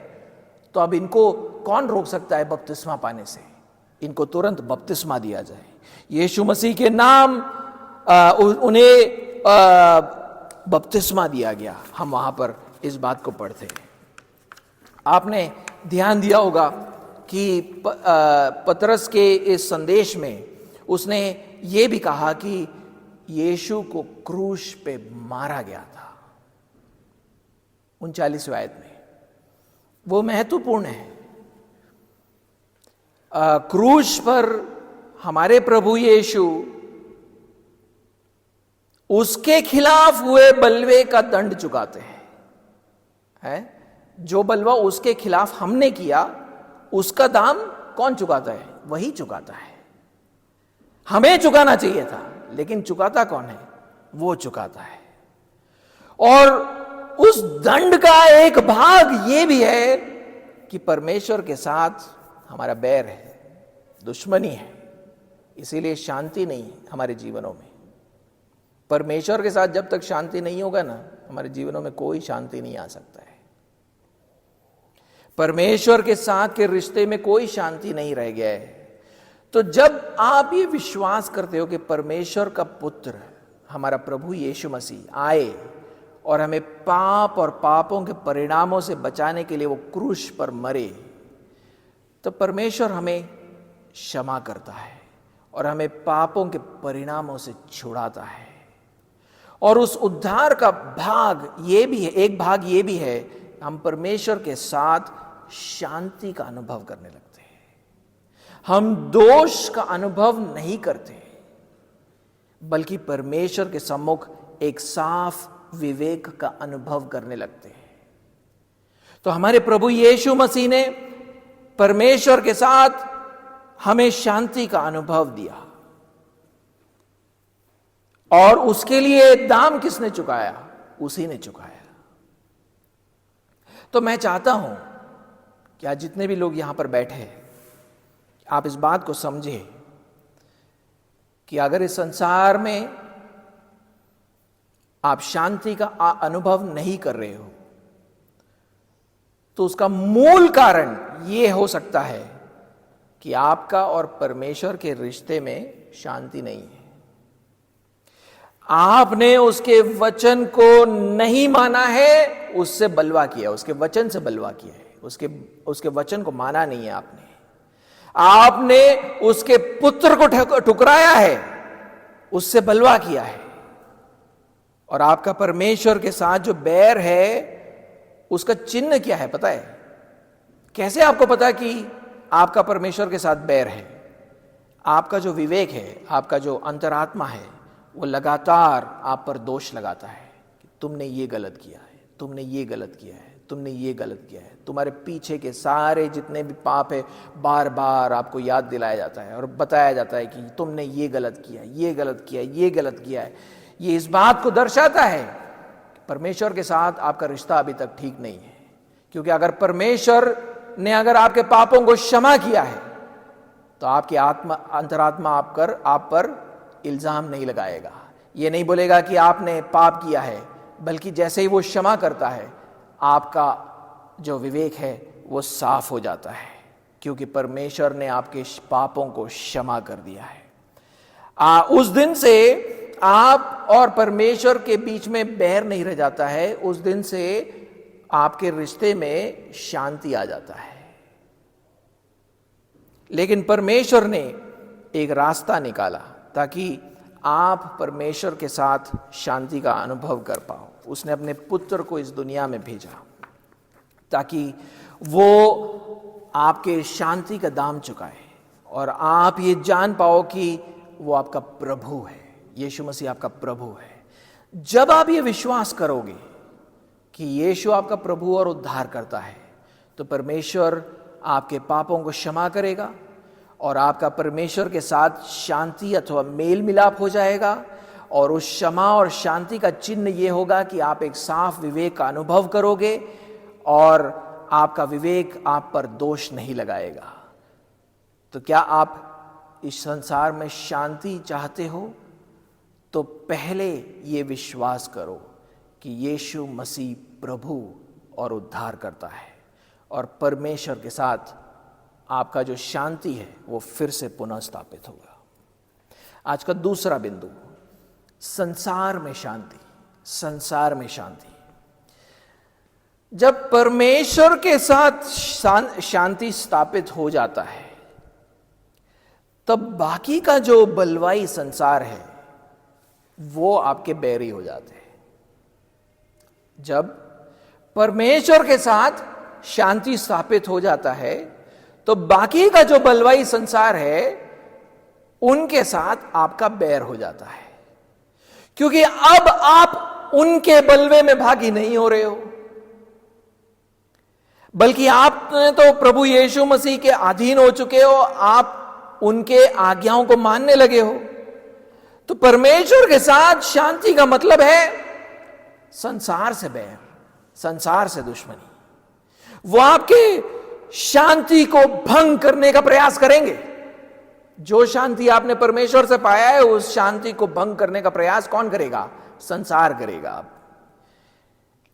तो अब इनको कौन रोक सकता है बपतिस्मा पाने से? इनको तुरंत बपतिस्मा दिया जाए। यीशु मसीह के नाम उन्हें बपतिस्मा दिया गया। हम वहां पर इस बात को पढ़ते हैं। आपने ध्यान दिया होगा कि पतरस के इस संदेश में उसने ये भी कहा कि यीशु को क्रूस पे मारा गया था। 39वें आयत में वो महत्वपूर्ण है। क्रूस पर हमारे प्रभु यीशु उसके खिलाफ हुए बलवे का दंड चुकाते हैं। जो बलवा उसके खिलाफ हमने किया उसका दाम कौन चुकाता है? वही चुकाता है। हमें चुकाना चाहिए था लेकिन चुकाता कौन है? वो चुकाता है। और उस दंड का एक भाग ये भी है कि परमेश्वर के साथ हमारा बैर है, दुश्मनी है, इसीलिए शांति नहीं है हमारे जीवनों में। परमेश्वर के साथ जब तक शांति नहीं होगा ना, हमारे जीवनों में कोई शांति नहीं आ सकता है। परमेश्वर के साथ के रिश्ते में कोई शांति नहीं रह गया है। तो जब आप ये विश्वास करते हो कि परमेश्वर का पुत्र हमारा प्रभु यीशु मसीह आए और हमें पाप और पापों के परिणामों से बचाने के लिए वो क्रूस पर मरे, तो परमेश्वर हमें क्षमा करता है और हमें पापों के परिणामों से छुड़ाता है। और उस उद्धार का भाग ये भी है, एक भाग ये भी है, हम परमेश्वर के साथ शांति का अनुभव करने लगते हैं। हम दोष का अनुभव नहीं करते बल्कि परमेश्वर के सम्मुख एक साफ विवेक का अनुभव करने लगते हैं। तो हमारे प्रभु यीशु मसीह ने परमेश्वर के साथ हमें शांति का अनुभव दिया, और उसके लिए दाम किसने चुकाया? उसी ने चुकाया। तो मैं चाहता हूं कि आज जितने भी लोग यहां पर बैठे हैं, आप इस बात को समझें कि अगर इस संसार में आप शांति का अनुभव नहीं कर रहे हो तो उसका मूल कारण यह हो सकता है कि आपका और परमेश्वर के रिश्ते में शांति नहीं है। आपने उसके वचन को नहीं माना है, उससे बलवा किया, उसके वचन से बलवा किया है, उसके वचन को माना नहीं है आपने उसके पुत्र को ठुकराया है, उससे बलवा किया है। और आपका परमेश्वर के साथ जो बैर है उसका चिन्ह क्या है पता है? कैसे आपको पता कि आपका परमेश्वर के साथ बैर है? आपका जो विवेक है, आपका जो अंतरात्मा है, वो लगातार आप पर दोष लगाता है कि तुमने ये गलत किया है, तुमने ये गलत किया है, तुमने ये गलत किया है। तुम्हारे पीछे के सारे जितने भी पाप है बार बार आपको याद दिलाया जाता है और बताया जाता है कि तुमने ये गलत किया, ये गलत किया, ये गलत किया है। ये इस बात को दर्शाता है कि परमेश्वर के साथ आपका रिश्ता अभी तक ठीक नहीं है। क्योंकि अगर परमेश्वर ने अगर आपके पापों को क्षमा किया है तो आपकी अंतरात्मा आप पर इल्जाम नहीं लगाएगा। ये नहीं बोलेगा कि आपने पाप किया है, बल्कि जैसे ही वो क्षमा करता है आपका जो विवेक है वो साफ हो जाता है, क्योंकि परमेश्वर ने आपके पापों को क्षमा कर दिया है। उस दिन से आप और परमेश्वर के बीच में बैर नहीं रह जाता है। उस दिन से आपके रिश्ते में शांति आ जाता है। लेकिन परमेश्वर ने एक रास्ता निकाला ताकि आप परमेश्वर के साथ शांति का अनुभव कर पाओ। उसने अपने पुत्र को इस दुनिया में भेजा ताकि वो आपके शांति का दाम चुकाए और आप ये जान पाओ कि वो आपका प्रभु है। यीशु मसीह आपका प्रभु है। जब आप ये विश्वास करोगे कि यीशु आपका प्रभु और उद्धार करता है, तो परमेश्वर आपके पापों को क्षमा करेगा और आपका परमेश्वर के साथ शांति अथवा मेल मिलाप हो जाएगा। और उस क्षमा और शांति का चिन्ह ये होगा कि आप एक साफ विवेक का अनुभव करोगे और आपका विवेक आप पर दोष नहीं लगाएगा। तो क्या आप इस संसार में शांति चाहते हो? तो पहले ये विश्वास करो कि यीशु मसीह प्रभु और उद्धार करता है और परमेश्वर के साथ आपका जो शांति है वो फिर से पुनः स्थापित होगा। आज का दूसरा बिंदु, संसार में शांति। संसार में शांति। जब परमेश्वर के साथ शांति स्थापित हो जाता है, तब बाकी का जो बलवाई संसार है वो आपके बैरी हो जाते हैं। जब परमेश्वर के साथ शांति स्थापित हो जाता है तो बाकी का जो बलवाई संसार है उनके साथ आपका बैर हो जाता है, क्योंकि अब आप उनके बलवे में भागी नहीं हो रहे हो, बल्कि आप तो प्रभु यीशु मसीह के अधीन हो चुके हो। आप उनके आज्ञाओं को मानने लगे हो। तो परमेश्वर के साथ शांति का मतलब है संसार से बैर, संसार से दुश्मनी। वो आपके शांति को भंग करने का प्रयास करेंगे। जो शांति आपने परमेश्वर से पाया है उस शांति को भंग करने का प्रयास कौन करेगा? संसार करेगा।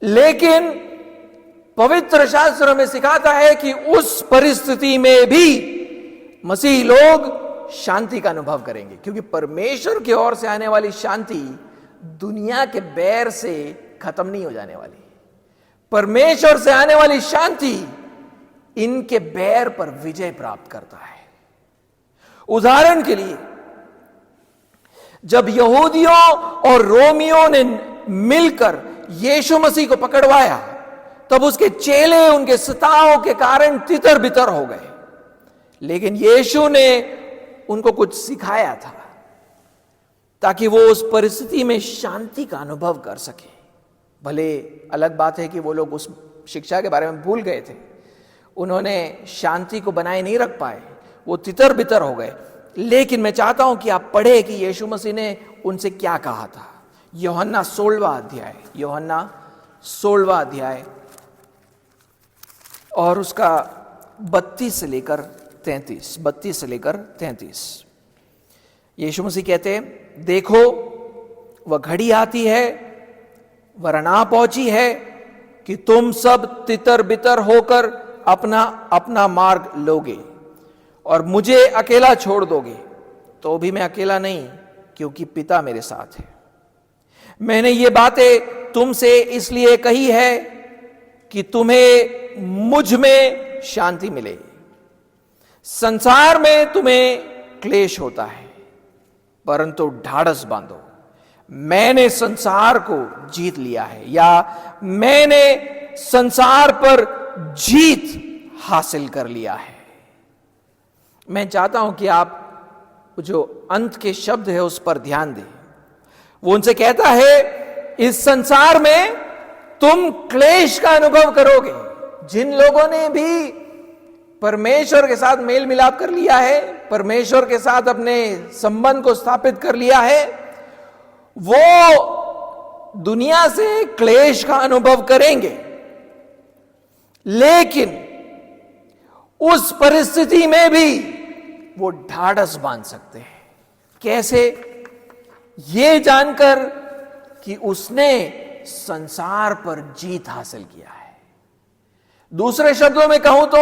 लेकिन पवित्र शास्त्र में सिखाता है कि उस परिस्थिति में भी मसीही लोग शांति का अनुभव करेंगे, क्योंकि परमेश्वर की ओर से आने वाली शांति दुनिया के बैर से खत्म नहीं हो जाने वाली। परमेश्वर से आने वाली शांति इनके बैर पर विजय प्राप्त करता है। उदाहरण के लिए, जब यहूदियों और रोमियों ने मिलकर यीशु मसीह को पकड़वाया, तब उसके चेले उनके सताओं के कारण तितर बितर हो गए। लेकिन यीशु ने उनको कुछ सिखाया था ताकि वो उस परिस्थिति में शांति का अनुभव कर सके। भले अलग बात है कि वो लोग उस शिक्षा के बारे में भूल गए थे, उन्होंने शांति को बनाए नहीं रख पाए, वो तितर बितर हो गए। लेकिन मैं चाहता हूं कि आप पढ़े कि यीशु मसीह ने उनसे क्या कहा था। यूहन्ना 16वां अध्याय, यूहन्ना 16वां अध्याय और उसका 32 से लेकर 33। यीशु मसीह कहते हैं, देखो वह घड़ी आती है, वरना पहुंची है कि तुम सब तितर बितर होकर अपना अपना मार्ग लोगे और मुझे अकेला छोड़ दोगे। तो भी मैं अकेला नहीं, क्योंकि पिता मेरे साथ है। मैंने ये बातें तुमसे इसलिए कही है कि तुम्हें मुझ में शांति मिले। संसार में तुम्हें क्लेश होता है, परंतु ढाढ़स बांधो, मैंने संसार को जीत लिया है, या मैंने संसार पर जीत हासिल कर लिया है। मैं चाहता हूं कि आप जो अंत के शब्द है उस पर ध्यान दें। वो उनसे कहता है, इस संसार में तुम क्लेश का अनुभव करोगे। जिन लोगों ने भी परमेश्वर के साथ मेल मिलाप कर लिया है, परमेश्वर के साथ अपने संबंध को स्थापित कर लिया है, वो दुनिया से क्लेश का अनुभव करेंगे। लेकिन उस परिस्थिति में भी वो ढाढ़स बांध सकते हैं। कैसे? ये जानकर कि उसने संसार पर जीत हासिल किया है। दूसरे शब्दों में कहूं तो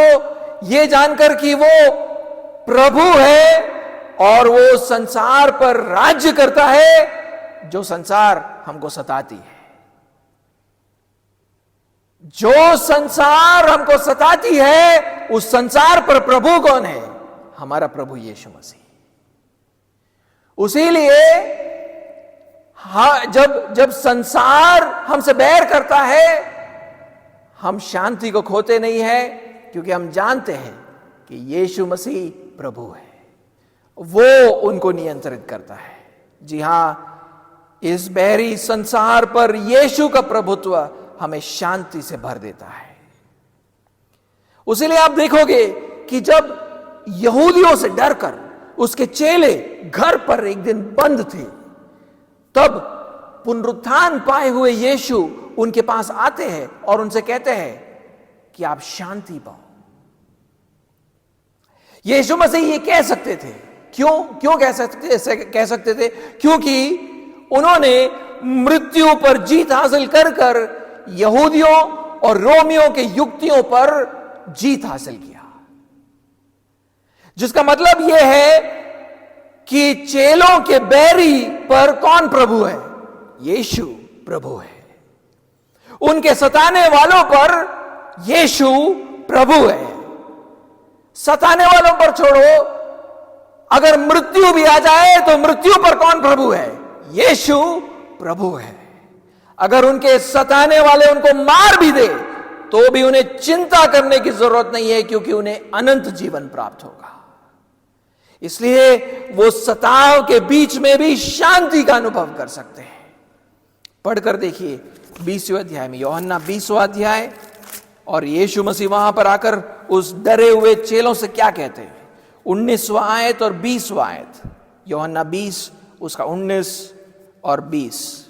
ये जानकर कि वो प्रभु है और वो संसार पर राज्य करता है, जो संसार हमको सताती है। जो संसार हमको सताती है, उस संसार पर प्रभु कौन है? हमारा प्रभु यीशु मसीह। उसीलिए जब संसार हमसे बैर करता है, हम शांति को खोते नहीं है, क्योंकि हम जानते हैं कि यीशु मसीह प्रभु है, वो उनको नियंत्रित करता है। जी हां, इस बैरी संसार पर यीशु का प्रभुत्व हमें शांति से भर देता है। उसीलिए आप देखोगे कि जब यहूदियों से डरकर उसके चेले घर पर एक दिन बंद थे, तब पुनरुत्थान पाए हुए यीशु उनके पास आते हैं और उनसे कहते हैं कि आप शांति पाओ। यीशु मसीह ये कह सकते थे। क्यों कह सकते थे? क्योंकि उन्होंने मृत्यु पर जीत हासिल कर यहूदियों और रोमियों के युक्तियों पर जीत हासिल किया। जिसका मतलब यह है कि चेलों के बैरी पर कौन प्रभु है? यीशु प्रभु है। उनके सताने वालों पर यीशु प्रभु है। सताने वालों पर छोड़ो, अगर मृत्यु भी आ जाए तो मृत्यु पर कौन प्रभु है? यीशु प्रभु है। अगर उनके सताने वाले उनको मार भी दे तो भी उन्हें चिंता करने की जरूरत नहीं है, क्योंकि उन्हें अनंत जीवन प्राप्त होगा। इसलिए वो सताव के बीच में भी शांति का अनुभव कर सकते हैं। पढ़कर देखिए 20वें अध्याय में, यूहन्ना 20वां अध्याय, और यीशु मसीह वहां पर आकर उस डरे हुए चेलों से क्या कहते हैं। 19वां आयत और 20वां आयत, यूहन्ना 20 उसका 19 और 20।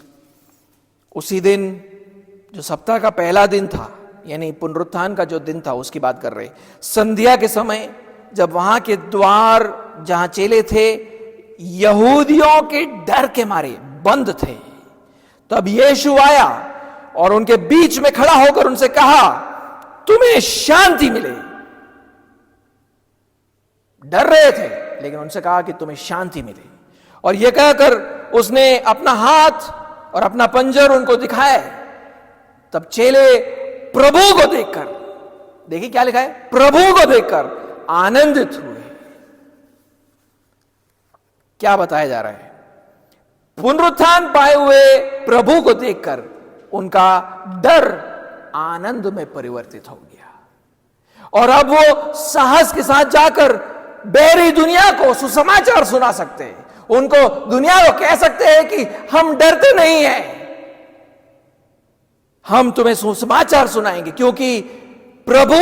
उसी दिन जो सप्ताह का पहला दिन था, यानी पुनरुत्थान का जो दिन था, उसकी बात कर रहे। संध्या के समय जब वहां के द्वार जहां चेले थे यहूदियों के डर के मारे बंद थे, तब यीशु आया और उनके बीच में खड़ा होकर उनसे कहा, तुम्हें शांति मिले। डर रहे थे, लेकिन उनसे कहा कि तुम्हें शांति मिले। और यह कहकर उसने अपना हाथ और अपना पंजर उनको दिखाया। तब चेले प्रभु को देखकर, देखिए क्या लिखा है, प्रभु को देखकर आनंदित हुए। क्या बताया जा रहा है? पुनरुत्थान पाए हुए प्रभु को देखकर उनका डर आनंद में परिवर्तित हो गया, और अब वो साहस के साथ जाकर बैरी दुनिया को सुसमाचार सुना सकते हैं। उनको दुनिया को कह सकते हैं कि हम डरते नहीं हैं, हम तुम्हें सुसमाचार सुनाएंगे, क्योंकि प्रभु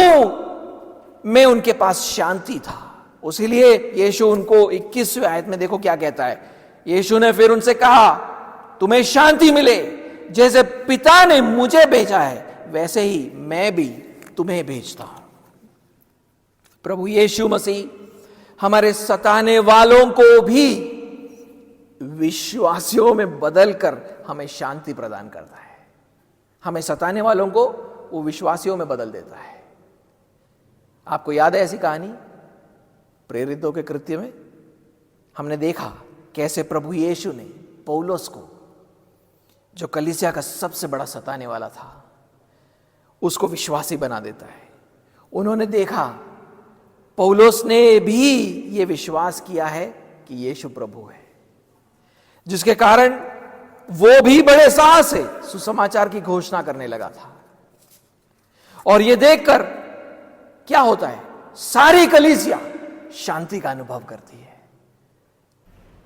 में उनके पास शांति था। उसीलिए यीशु उनको 21वें आयत में देखो क्या कहता है। यीशु ने फिर उनसे कहा, तुम्हें शांति मिले। जैसे पिता ने मुझे भेजा है, वैसे ही मैं भी तुम्हें भेजता हूं। प्रभु यीशु मसीह हमारे सताने वालों को भी विश्वासियों में बदलकर हमें शांति प्रदान करता है। हमें सताने वालों को वो विश्वासियों में बदल देता है। आपको याद है ऐसी कहानी प्रेरितों के कृत्य में? हमने देखा कैसे प्रभु यीशु ने पौलुस को, जो कलीसिया का सबसे बड़ा सताने वाला था, उसको विश्वासी बना देता है। उन्होंने देखा पौलुस ने भी यह विश्वास किया है कि यीशु प्रभु है, जिसके कारण वो भी बड़े साहस से सुसमाचार की घोषणा करने लगा था। और यह देखकर क्या होता है, सारी कलीसिया शांति का अनुभव करती है,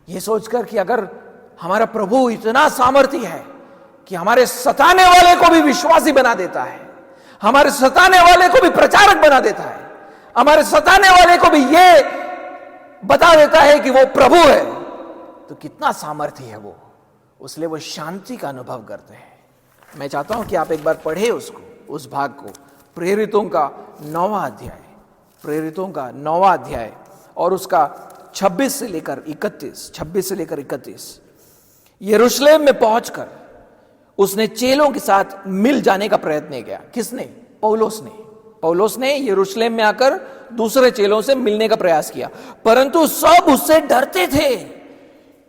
यह सोचकर कि अगर हमारा प्रभु इतना सामर्थी है कि हमारे सताने वाले को भी विश्वासी बना देता है, हमारे सताने वाले को भी प्रचारक बना देता है, हमारे सताने वाले को भी यह बता देता है कि वो प्रभु है, तो कितना सामर्थी है वो, उसलिए वो शांति का अनुभव करते हैं। मैं चाहता हूं कि आप एक बार पढ़े उसको, उस भाग को, प्रेरितों का 9वां अध्याय, प्रेरितों का 9वां अध्याय और उसका 26 से लेकर 31। यरूशलेम में पहुंचकर उसने चेलों के साथ मिल जाने का प्रयत्न किया। किसने? पौलुस ने यरूशलेम में आकर दूसरे चेलों से मिलने का प्रयास किया, परंतु सब उससे डरते थे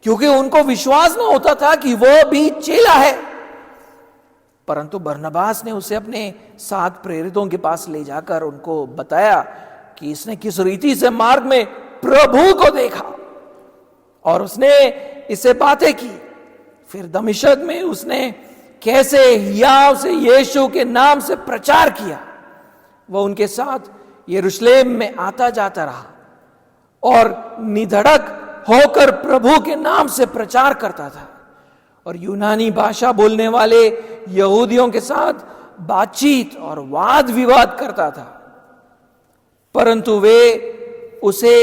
क्योंकि उनको विश्वास न होता था कि वो भी चेला है। परंतु बरनबास ने उसे अपने साथ प्रेरितों के पास ले जाकर उनको बताया कि इसने किस रीति से मार्ग में प्रभु को देखा और उसने इससे बातें की। फिर दमिश्क में उसने कैसे हियाव से यीशु के नाम से प्रचार किया। वह उनके साथ यरूशलेम में आता जाता रहा और निधड़क होकर प्रभु के नाम से प्रचार करता था और यूनानी भाषा बोलने वाले यहूदियों के साथ बातचीत और वाद विवाद करता था, परंतु वे उसे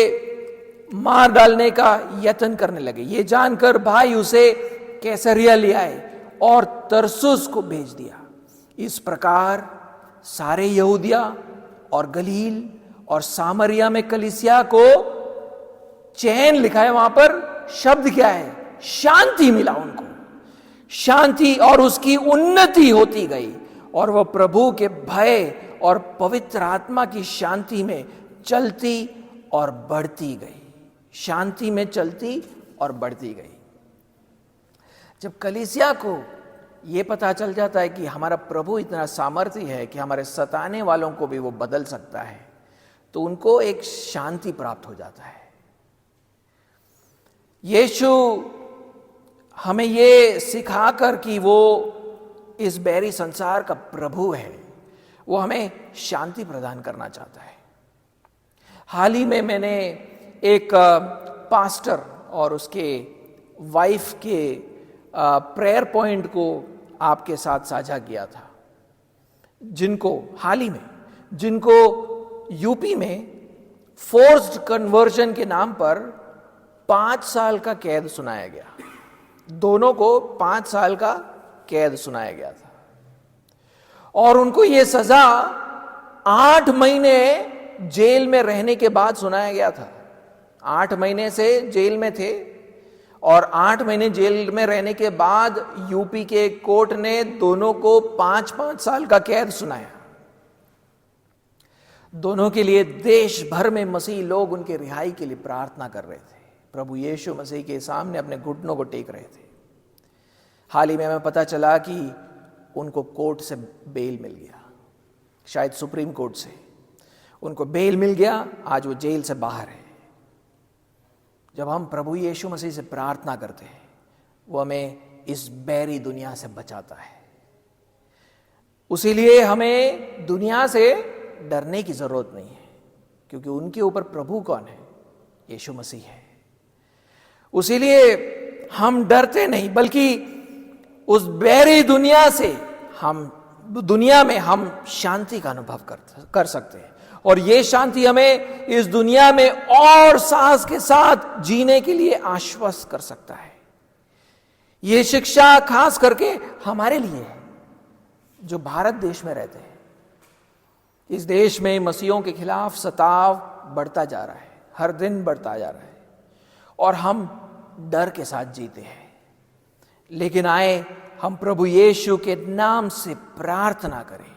मार डालने का यत्न करने लगे। ये जानकर भाई उसे कैसरिया ले आए और तरसुस को भेज दिया। इस प्रकार सारे यहूदिया और गलील और सामरिया में कलीसिया को चैन लिखा है, वहां पर शब्द क्या है? शांति मिला उनको, शांति, और उसकी उन्नति होती गई और वह प्रभु के भय और पवित्र आत्मा की शांति में चलती और बढ़ती गई, शांति में चलती और बढ़ती गई। जब कलीसिया को यह पता चल जाता है कि हमारा प्रभु इतना सामर्थी है कि हमारे सताने वालों को भी वो बदल सकता है, तो उनको एक शांति प्राप्त हो जाता है। यीशु हमें ये सिखाकर कि वो इस बैरी संसार का प्रभु है, वो हमें शांति प्रदान करना चाहता है। हाल ही में मैंने एक पास्टर और उसके वाइफ के प्रेयर पॉइंट को आपके साथ साझा किया था, जिनको यूपी में फोर्स्ड कन्वर्जन के नाम पर 5 साल का कैद सुनाया गया। दोनों को 5 साल का कैद सुनाया गया था और उनको यह सजा 8 महीने जेल में रहने के बाद सुनाया गया था। 8 महीने से जेल में थे और 8 महीने जेल में रहने के बाद यूपी के कोर्ट ने दोनों को 5-5 साल का कैद सुनाया। दोनों के लिए देश भर में मसीह लोग उनके रिहाई के लिए प्रार्थना कर रहे थे, प्रभु यीशु मसीह के सामने अपने घुटनों को टेक रहे थे। हाल ही में हमें पता चला कि उनको कोर्ट से बेल मिल गया, शायद सुप्रीम कोर्ट से उनको बेल मिल गया। आज वो जेल से बाहर है। जब हम प्रभु यीशु मसीह से प्रार्थना करते हैं, वो हमें इस बैरी दुनिया से बचाता है। उसीलिए हमें दुनिया से डरने की जरूरत नहीं है, क्योंकि उनके ऊपर प्रभु कौन है? यीशु मसीह है। उसीलिए हम डरते नहीं, बल्कि उस बैरी दुनिया से दुनिया में हम शांति का अनुभव कर सकते हैं और ये शांति हमें इस दुनिया में और साहस के साथ जीने के लिए आश्वस्त कर सकता है। ये शिक्षा खास करके हमारे लिए है जो भारत देश में रहते हैं। इस देश में मसीहों के खिलाफ सताव बढ़ता जा रहा है, हर दिन बढ़ता जा रहा है और हम डर के साथ जीते हैं। लेकिन आए हम प्रभु यीशु के नाम से प्रार्थना करें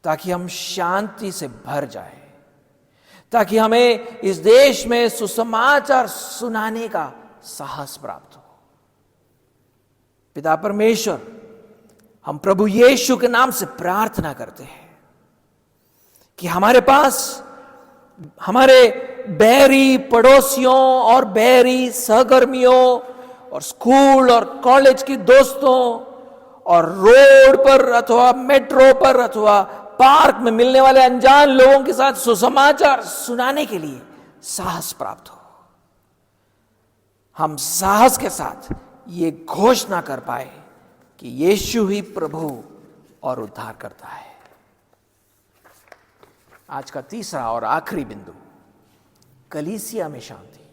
ताकि हम शांति से भर जाए, ताकि हमें इस देश में सुसमाचार सुनाने का साहस प्राप्त हो। पिता परमेश्वर, हम प्रभु यीशु के नाम से प्रार्थना करते हैं कि हमारे पास हमारे बैरी पड़ोसियों और बैरी सहकर्मियों और स्कूल और कॉलेज की दोस्तों और रोड पर अथवा मेट्रो पर अथवा पार्क में मिलने वाले अनजान लोगों के साथ सुसमाचार सुनाने के लिए साहस प्राप्त हो। हम साहस के साथ ये घोषणा कर पाए कि यीशु ही प्रभु और उद्धार करता है। आज का तीसरा और आखिरी बिंदु, कलीसिया में शांति।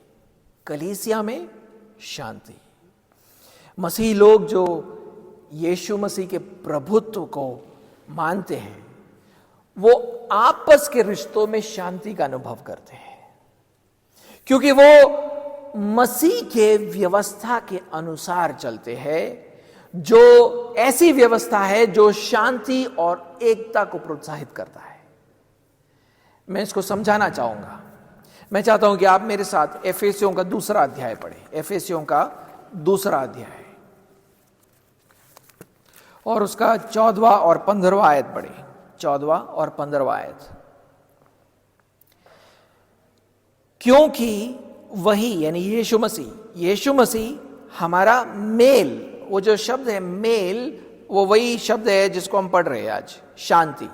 कलीसिया में शांति। मसीही लोग जो यीशु मसीह के प्रभुत्व को मानते हैं वो आपस के रिश्तों में शांति का अनुभव करते हैं, क्योंकि वो मसीह के व्यवस्था के अनुसार चलते हैं, जो ऐसी व्यवस्था है जो शांति और एकता को प्रोत्साहित करता है। मैं इसको समझाना चाहूंगा। मैं चाहता हूं कि आप मेरे साथ एफेसियों का दूसरा अध्याय पढ़ें। एफेसियों का दूसरा अध्याय और उसका 14वां और 15वां आयत पढ़ें। 14वां और 15वां आयत। क्योंकि वही यानी यीशु मसीह हमारा मेल, वो जो शब्द है मेल, वो वही शब्द है जिसको हम पढ़ रहे हैं आज, शांति।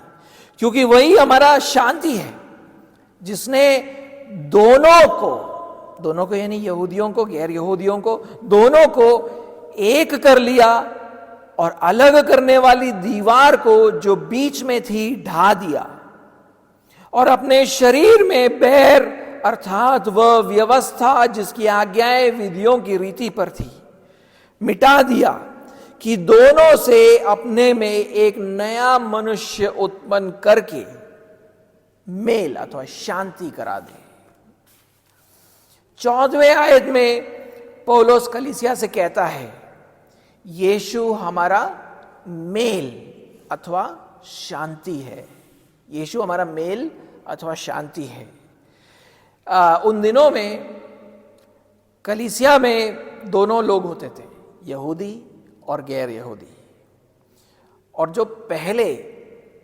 क्योंकि वही हमारा शांति है जिसने दोनों को यानी यहूदियों को गैर यहूदियों को दोनों को एक कर लिया और अलग करने वाली दीवार को जो बीच में थी ढा दिया और अपने शरीर में बैर अर्थात वह व्यवस्था जिसकी आज्ञाएं विधियों की रीति पर थी मिटा दिया कि दोनों से अपने में एक नया मनुष्य उत्पन्न करके मेल अथवा शांति करा दे। 14वें आयत में पौलुस कलीसिया से कहता है यीशु हमारा मेल अथवा शांति है। यीशु हमारा मेल अथवा शांति है। उन दिनों में कलीसिया में दोनों लोग होते थे, यहूदी और गैर यहूदी, और जो पहले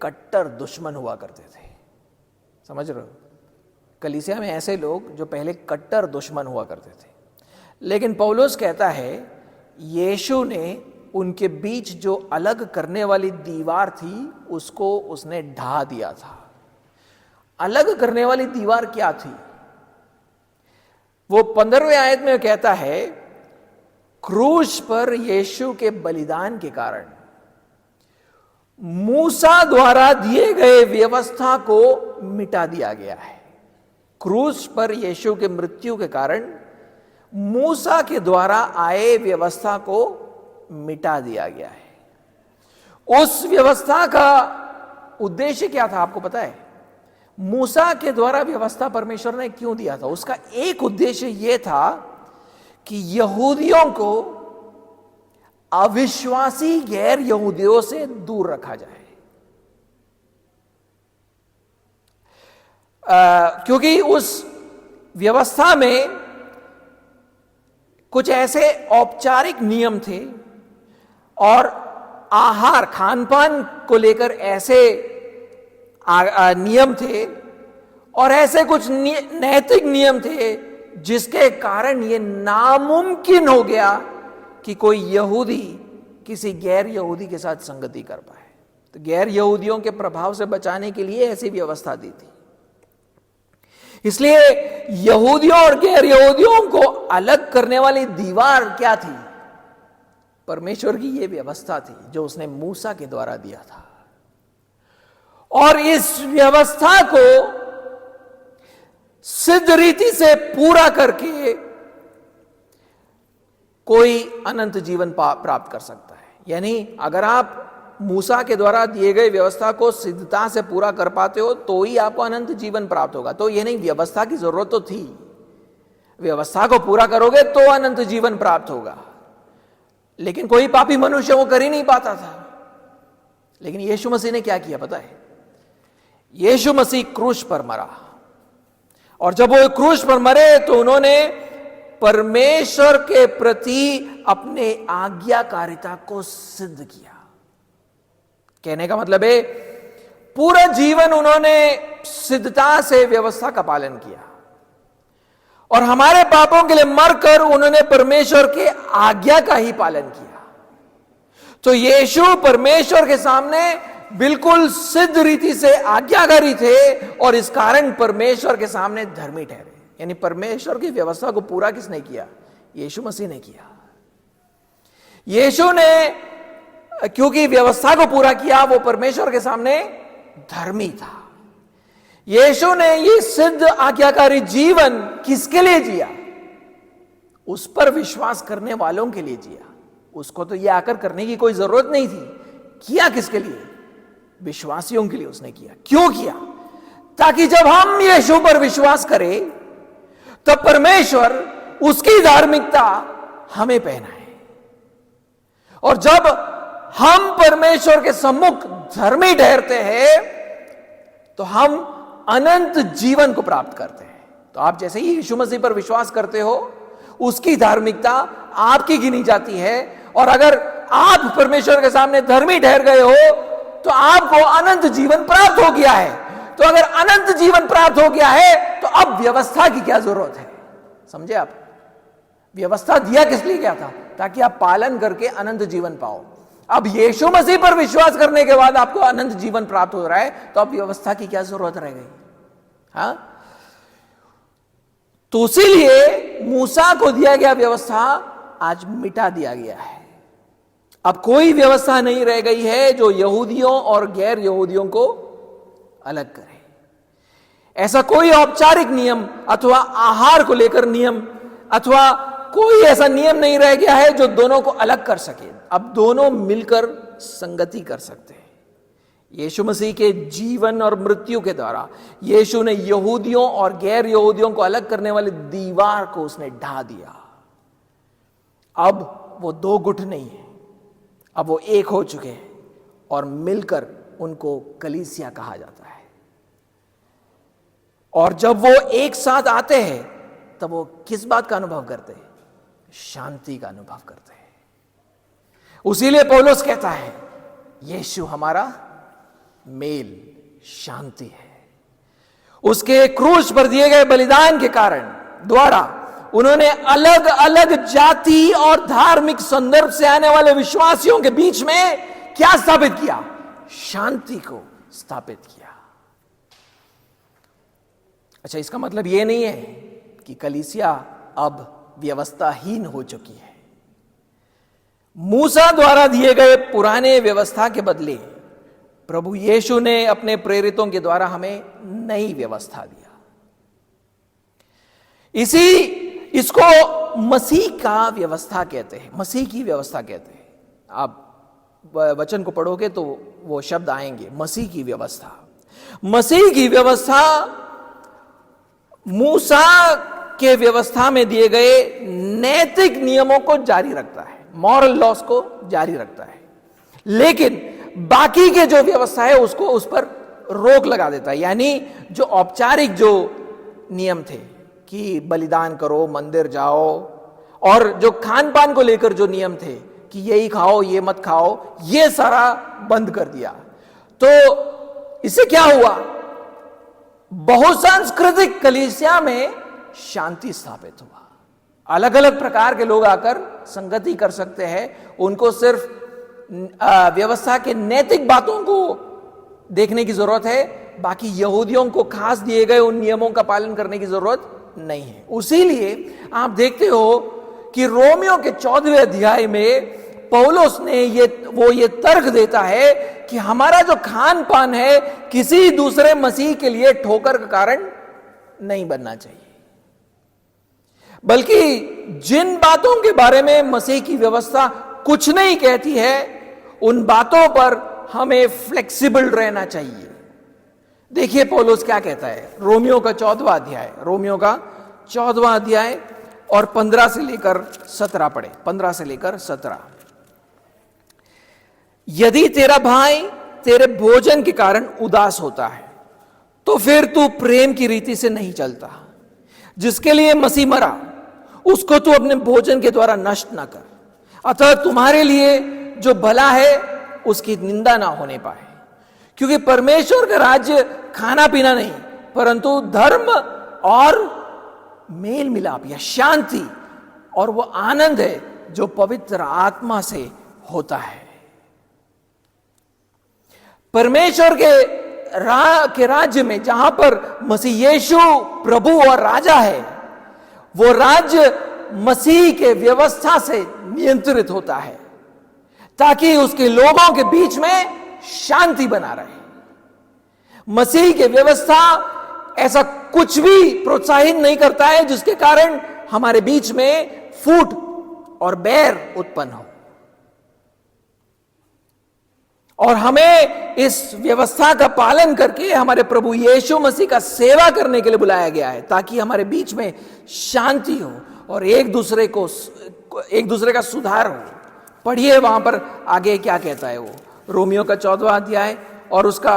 कट्टर दुश्मन हुआ करते थे। समझ रहे हो? कलीसिया में ऐसे लोग जो पहले कट्टर दुश्मन हुआ करते थे, लेकिन पौलुस कहता है यीशु ने उनके बीच जो अलग करने वाली दीवार थी उसको उसने ढा दिया था। अलग करने वाली दीवार क्या थी? वो 15वें आयत में कहता है क्रूस पर यीशु के बलिदान के कारण मूसा द्वारा दिए गए व्यवस्था को मिटा दिया गया है। क्रूस पर यीशु के मृत्यु के कारण मूसा के द्वारा आए व्यवस्था को मिटा दिया गया है। उस व्यवस्था का उद्देश्य क्या था आपको पता है? मूसा के द्वारा व्यवस्था परमेश्वर ने क्यों दिया था? उसका एक उद्देश्य यह था कि यहूदियों को अविश्वासी गैर यहूदियों से दूर रखा जाए। क्योंकि उस व्यवस्था में कुछ ऐसे औपचारिक नियम थे और आहार खान पान को लेकर ऐसे नियम थे और ऐसे कुछ नैतिक नियम थे जिसके कारण यह नामुमकिन हो गया कि कोई यहूदी किसी गैर यहूदी के साथ संगति कर पाए। तो गैर यहूदियों के प्रभाव से बचाने के लिए ऐसी व्यवस्था दी थी। इसलिए यहूदियों और गैर यहूदियों को अलग करने वाली दीवार क्या थी? परमेश्वर की यह व्यवस्था थी जो उसने मूसा के द्वारा दिया था। और इस व्यवस्था को सिद्ध रीति से पूरा करके कोई अनंत जीवन प्राप्त कर सकता है। यानी अगर आप मूसा के द्वारा दिए गए व्यवस्था को सिद्धता से पूरा कर पाते हो तो ही आपको अनंत जीवन प्राप्त होगा। तो यह नहीं, व्यवस्था की जरूरत तो थी, व्यवस्था को पूरा करोगे तो अनंत जीवन प्राप्त होगा, लेकिन कोई पापी मनुष्य वो कर ही नहीं पाता था। लेकिन यीशु मसीह ने क्या किया पता है? यीशु मसीह क्रूस पर मरा, और जब वो क्रूस पर मरे तो उन्होंने परमेश्वर के प्रति अपने आज्ञाकारिता को सिद्ध किया। कहने का मतलब है पूरा जीवन उन्होंने सिद्धता से व्यवस्था का पालन किया और हमारे पापों के लिए मरकर उन्होंने परमेश्वर के आज्ञा का ही पालन किया। तो यीशु परमेश्वर के सामने बिल्कुल सिद्ध रीति से आज्ञाकारी थे और इस कारण परमेश्वर के सामने धर्मी ठहरे। यानी परमेश्वर की व्यवस्था को पूरा किसने किया? यीशु मसीह ने किया। यीशु ने क्योंकि व्यवस्था को पूरा किया, वो परमेश्वर के सामने धर्मी था। यीशु ने ये सिद्ध आज्ञाकारी जीवन किसके लिए जिया? उस पर विश्वास करने वालों के लिए जिया। उसको तो ये आकर करने की कोई जरूरत नहीं थी। किया किसके लिए? विश्वासियों के लिए उसने किया। क्यों किया? ताकि जब हम यीशु पर विश्वास करें तो परमेश्वर उसकी धार्मिकता हमें पहनाए, और जब हम परमेश्वर के सम्मुख धर्मी ठहरते हैं तो हम अनंत जीवन को प्राप्त करते हैं। तो आप जैसे ही यीशु मसीह पर विश्वास करते हो, उसकी धार्मिकता आपकी गिनी जाती है, और अगर आप परमेश्वर के सामने धर्मी ठहर गए हो तो आपको अनंत जीवन प्राप्त हो गया है। तो अगर अनंत जीवन प्राप्त हो गया है तो अब व्यवस्था की क्या जरूरत है? समझे आप? व्यवस्था दिया किस लिए गया था? ताकि आप पालन करके अनंत जीवन पाओ। अब यीशु मसीह पर विश्वास करने के बाद आपको अनंत जीवन प्राप्त हो रहा है, तो अब व्यवस्था की क्या जरूरत रह गई? हाँ, तो इसीलिए मूसा को दिया गया व्यवस्था आज मिटा दिया गया है। अब कोई व्यवस्था नहीं रह गई है जो यहूदियों और गैर यहूदियों को अलग करे। ऐसा कोई औपचारिक नियम अथवा आहार को लेकर नियम अथवा कोई ऐसा नियम नहीं रह गया है जो दोनों को अलग कर सके। अब दोनों मिलकर संगति कर सकते हैं। यीशु मसीह के जीवन और मृत्यु के द्वारा यीशु ने यहूदियों और गैर यहूदियों को अलग करने वाली दीवार को उसने ढा दिया। अब वो दो गुट नहीं है, अब वो एक हो चुके हैं और मिलकर उनको कलीसिया कहा जाता है। और जब वो एक साथ आते हैं तब वो किस बात का अनुभव करते हैं? शांति का अनुभव करते हैं। उसीलिए पौलुस कहता है यीशु हमारा मेल शांति है। उसके क्रूस पर दिए गए बलिदान के कारण द्वारा उन्होंने अलग अलग जाति और धार्मिक संदर्भ से आने वाले विश्वासियों के बीच में क्या स्थापित किया? शांति को स्थापित किया। अच्छा, इसका मतलब यह नहीं है कि कलीसिया अब व्यवस्थाहीन हो चुकी है। मूसा द्वारा दिए गए पुराने व्यवस्था के बदले प्रभु यीशु ने अपने प्रेरितों के द्वारा हमें नई व्यवस्था दिया। इसको मसीह का व्यवस्था कहते हैं, मसीह की व्यवस्था कहते हैं। आप वचन को पढ़ोगे तो वो शब्द आएंगे, मसीह की व्यवस्था। मसीह की व्यवस्था मूसा के व्यवस्था में दिए गए नैतिक नियमों को जारी रखता है, मॉरल लॉस को जारी रखता है, लेकिन बाकी के जो व्यवस्था है उसको उस पर रोक लगा देता है। यानी जो औपचारिक जो नियम थे कि बलिदान करो, मंदिर जाओ, और जो खान पान को लेकर जो नियम थे कि यही खाओ ये मत खाओ, ये सारा बंद कर दिया। तो इससे क्या हुआ? बहुसांस्कृतिक कलीसिया में शांति स्थापित हुआ। अलग अलग प्रकार के लोग आकर संगति कर सकते हैं। उनको सिर्फ व्यवस्था के नैतिक बातों को देखने की जरूरत है, बाकी यहूदियों को खास दिए गए उन नियमों का पालन करने की जरूरत नहीं है। उसीलिए आप देखते हो कि रोमियो के 14वें अध्याय में पौलुस ने ये तर्क देता है कि हमारा जो खान पान है किसी दूसरे मसीह के लिए ठोकर का कारण नहीं बनना चाहिए, बल्कि जिन बातों के बारे में मसीह की व्यवस्था कुछ नहीं कहती है उन बातों पर हमें फ्लेक्सिबल रहना चाहिए। देखिए पौलुस क्या कहता है, रोमियो का 14वां अध्याय, रोमियो का 14वां अध्याय और 15 से लेकर 17 पढ़े, 15 से लेकर 17। यदि तेरा भाई तेरे भोजन के कारण उदास होता है तो फिर तू प्रेम की रीति से नहीं चलता। जिसके लिए मसीह मरा उसको तू अपने भोजन के द्वारा नष्ट ना कर। अतः तुम्हारे लिए जो भला है उसकी निंदा ना होने पाए, क्योंकि परमेश्वर का राज्य खाना पीना नहीं परंतु धर्म और मेल मिलाप या शांति और वो आनंद है जो पवित्र आत्मा से होता है। परमेश्वर के राज्य में जहां पर मसीह यीशु प्रभु और राजा है, वो राज्य मसीह के व्यवस्था से नियंत्रित होता है ताकि उसके लोगों के बीच में शांति बना रहे। मसीह के व्यवस्था ऐसा कुछ भी प्रोत्साहित नहीं करता है जिसके कारण हमारे बीच में फूट और बैर उत्पन्न हो। और हमें इस व्यवस्था का पालन करके हमारे प्रभु यीशु मसीह का सेवा करने के लिए बुलाया गया है ताकि हमारे बीच में शांति हो और एक दूसरे का सुधार हो। पढ़िए वहां पर आगे क्या कहता है वो, रोमियो का 14वां अध्याय और उसका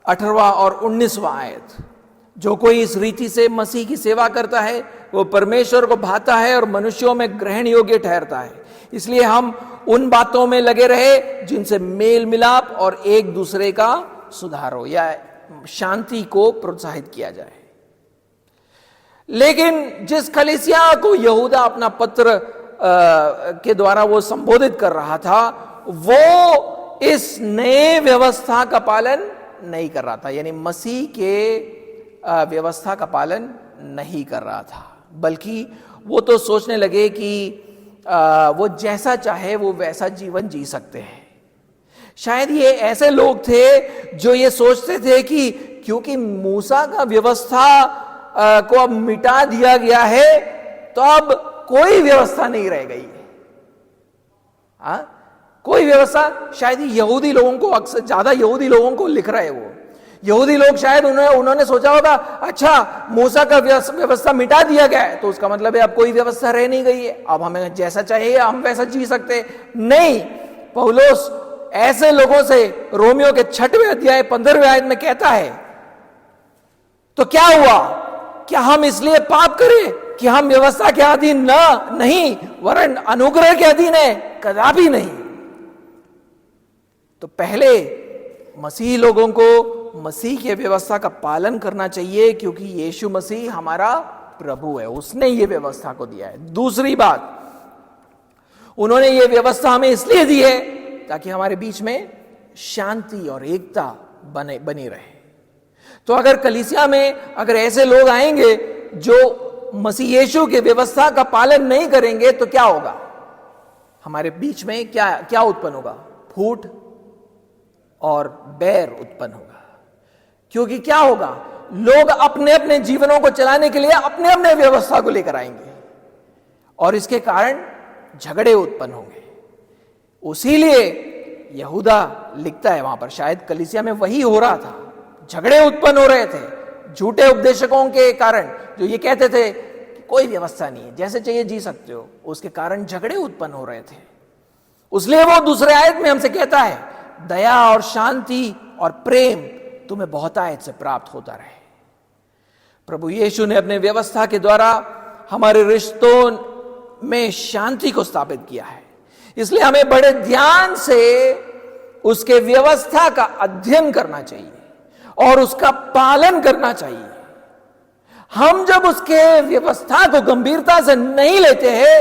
18वां और 19वां आयत। जो कोई इस रीति से मसीह की सेवा करता है वो परमेश्वर को भाता है और मनुष्यों में ग्रहण योग्य ठहरता है। इसलिए हम उन बातों में लगे रहे जिनसे मेल मिलाप और एक दूसरे का सुधार हो या शांति को प्रोत्साहित किया जाए। लेकिन जिस कलीसिया को यहूदा अपना पत्र के द्वारा वो संबोधित कर रहा था, वो इस नए व्यवस्था का पालन नहीं कर रहा था, यानी मसीह के व्यवस्था का पालन नहीं कर रहा था, बल्कि वो तो सोचने लगे कि वो जैसा चाहे वो वैसा जीवन जी सकते हैं। शायद ये ऐसे लोग थे जो ये सोचते थे कि क्योंकि मूसा का व्यवस्था को अब मिटा दिया गया है तो अब कोई व्यवस्था नहीं रह गई है। कोई व्यवस्था, शायद यहूदी लोगों को, अक्सर ज्यादा यहूदी लोगों को लिख रहे हैं वो। यहूदी लोग शायद उन्होंने सोचा होगा, अच्छा मूसा का व्यवस्था मिटा दिया गया है तो उसका मतलब है अब कोई व्यवस्था रह नहीं गई है, अब हमें जैसा चाहिए हम वैसा जी सकते। नहीं, पौलुस ऐसे लोगों से रोमियो के 6वें अध्याय 15वें आयत में कहता है, तो क्या हुआ, क्या हम इसलिए पाप करें कि हम व्यवस्था के अधीन नहीं वरन अनुग्रह के अधीन है? कदापि नहीं। तो पहले मसीही लोगों को मसीह के व्यवस्था का पालन करना चाहिए क्योंकि यीशु मसीह हमारा प्रभु है, उसने ये व्यवस्था को दिया है। दूसरी बात, उन्होंने ये व्यवस्था हमें इसलिए दी है ताकि हमारे बीच में शांति और एकता बनी रहे। तो अगर कलीसिया में अगर ऐसे लोग आएंगे जो मसीह यीशु के व्यवस्था का पालन नहीं करेंगे तो क्या होगा? हमारे बीच में क्या उत्पन्न होगा? फूट और बैर उत्पन्न होगा। क्योंकि क्या होगा, लोग अपने अपने जीवनों को चलाने के लिए अपने अपने व्यवस्था को लेकर आएंगे और इसके कारण झगड़े उत्पन्न होंगे। उसीलिए यहूदा लिखता है वहां पर, शायद कलीसिया में वही हो रहा था, झगड़े उत्पन्न हो रहे थे झूठे उपदेशकों के कारण, जो ये कहते थे कि कोई व्यवस्था नहीं है, जैसे चाहिए जी सकते हो, उसके कारण झगड़े उत्पन्न हो रहे थे। इसलिए वो दूसरे आयत में हमसे कहता है, दया और शांति और प्रेम तुम्हें बहुतायत से प्राप्त होता रहे। प्रभु यीशु ने अपने व्यवस्था के द्वारा हमारे रिश्तों में शांति को स्थापित किया है। इसलिए हमें बड़े ध्यान से उसके व्यवस्था का अध्ययन करना चाहिए और उसका पालन करना चाहिए। हम जब उसके व्यवस्था को गंभीरता से नहीं लेते हैं,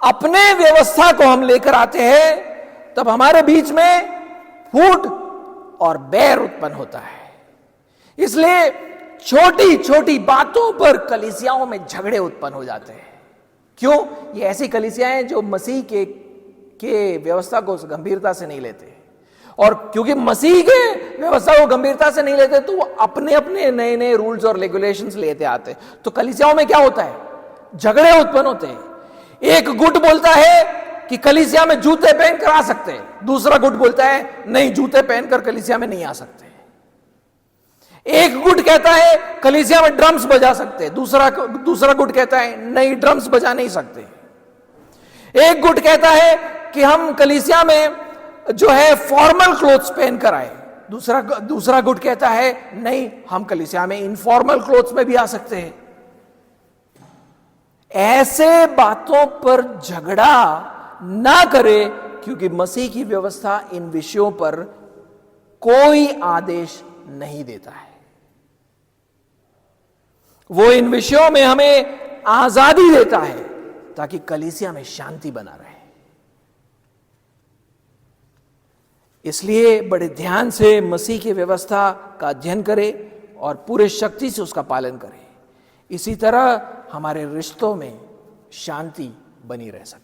अपने व्यवस्था को हम लेकर आते हैं, तब हमारे बीच में फूट और बैर उत्पन्न होता है। इसलिए छोटी छोटी बातों पर कलीसियाओं में झगड़े उत्पन्न हो जाते हैं। क्यों? ये ऐसी कलीसियाएं जो मसीह के व्यवस्था को गंभीरता से नहीं लेते, और क्योंकि मसीह के व्यवस्था को गंभीरता से नहीं लेते तो वो अपने अपने नए नए रूल्स और रेगुलेशंस लेते आते, तो कलीसियाओं में क्या होता है? झगड़े उत्पन्न होते हैं। एक गुट बोलता है कि कलीसिया में जूते पहनकर आ सकते हैं, दूसरा गुट बोलता है नहीं, जूते पहनकर कलीसिया में नहीं आ सकते। एक गुट कहता है कलीसिया में ड्रम्स बजा सकते हैं, दूसरा गुट कहता है नहीं, ड्रम्स बजा नहीं सकते। एक गुट कहता है कि हम कलीसिया में जो है फॉर्मल क्लोथ्स पहनकर आए, दूसरा गुट कहता है नहीं, हम कलीसिया में इनफॉर्मल क्लोथ्स में भी आ सकते हैं। ऐसे बातों पर झगड़ा ना करे, क्योंकि मसीह की व्यवस्था इन विषयों पर कोई आदेश नहीं देता है। वो इन विषयों में हमें आजादी देता है ताकि कलीसिया में शांति बना रहे। इसलिए बड़े ध्यान से मसीह की व्यवस्था का अध्ययन करें और पूरे शक्ति से उसका पालन करें। इसी तरह हमारे रिश्तों में शांति बनी रह सकती है।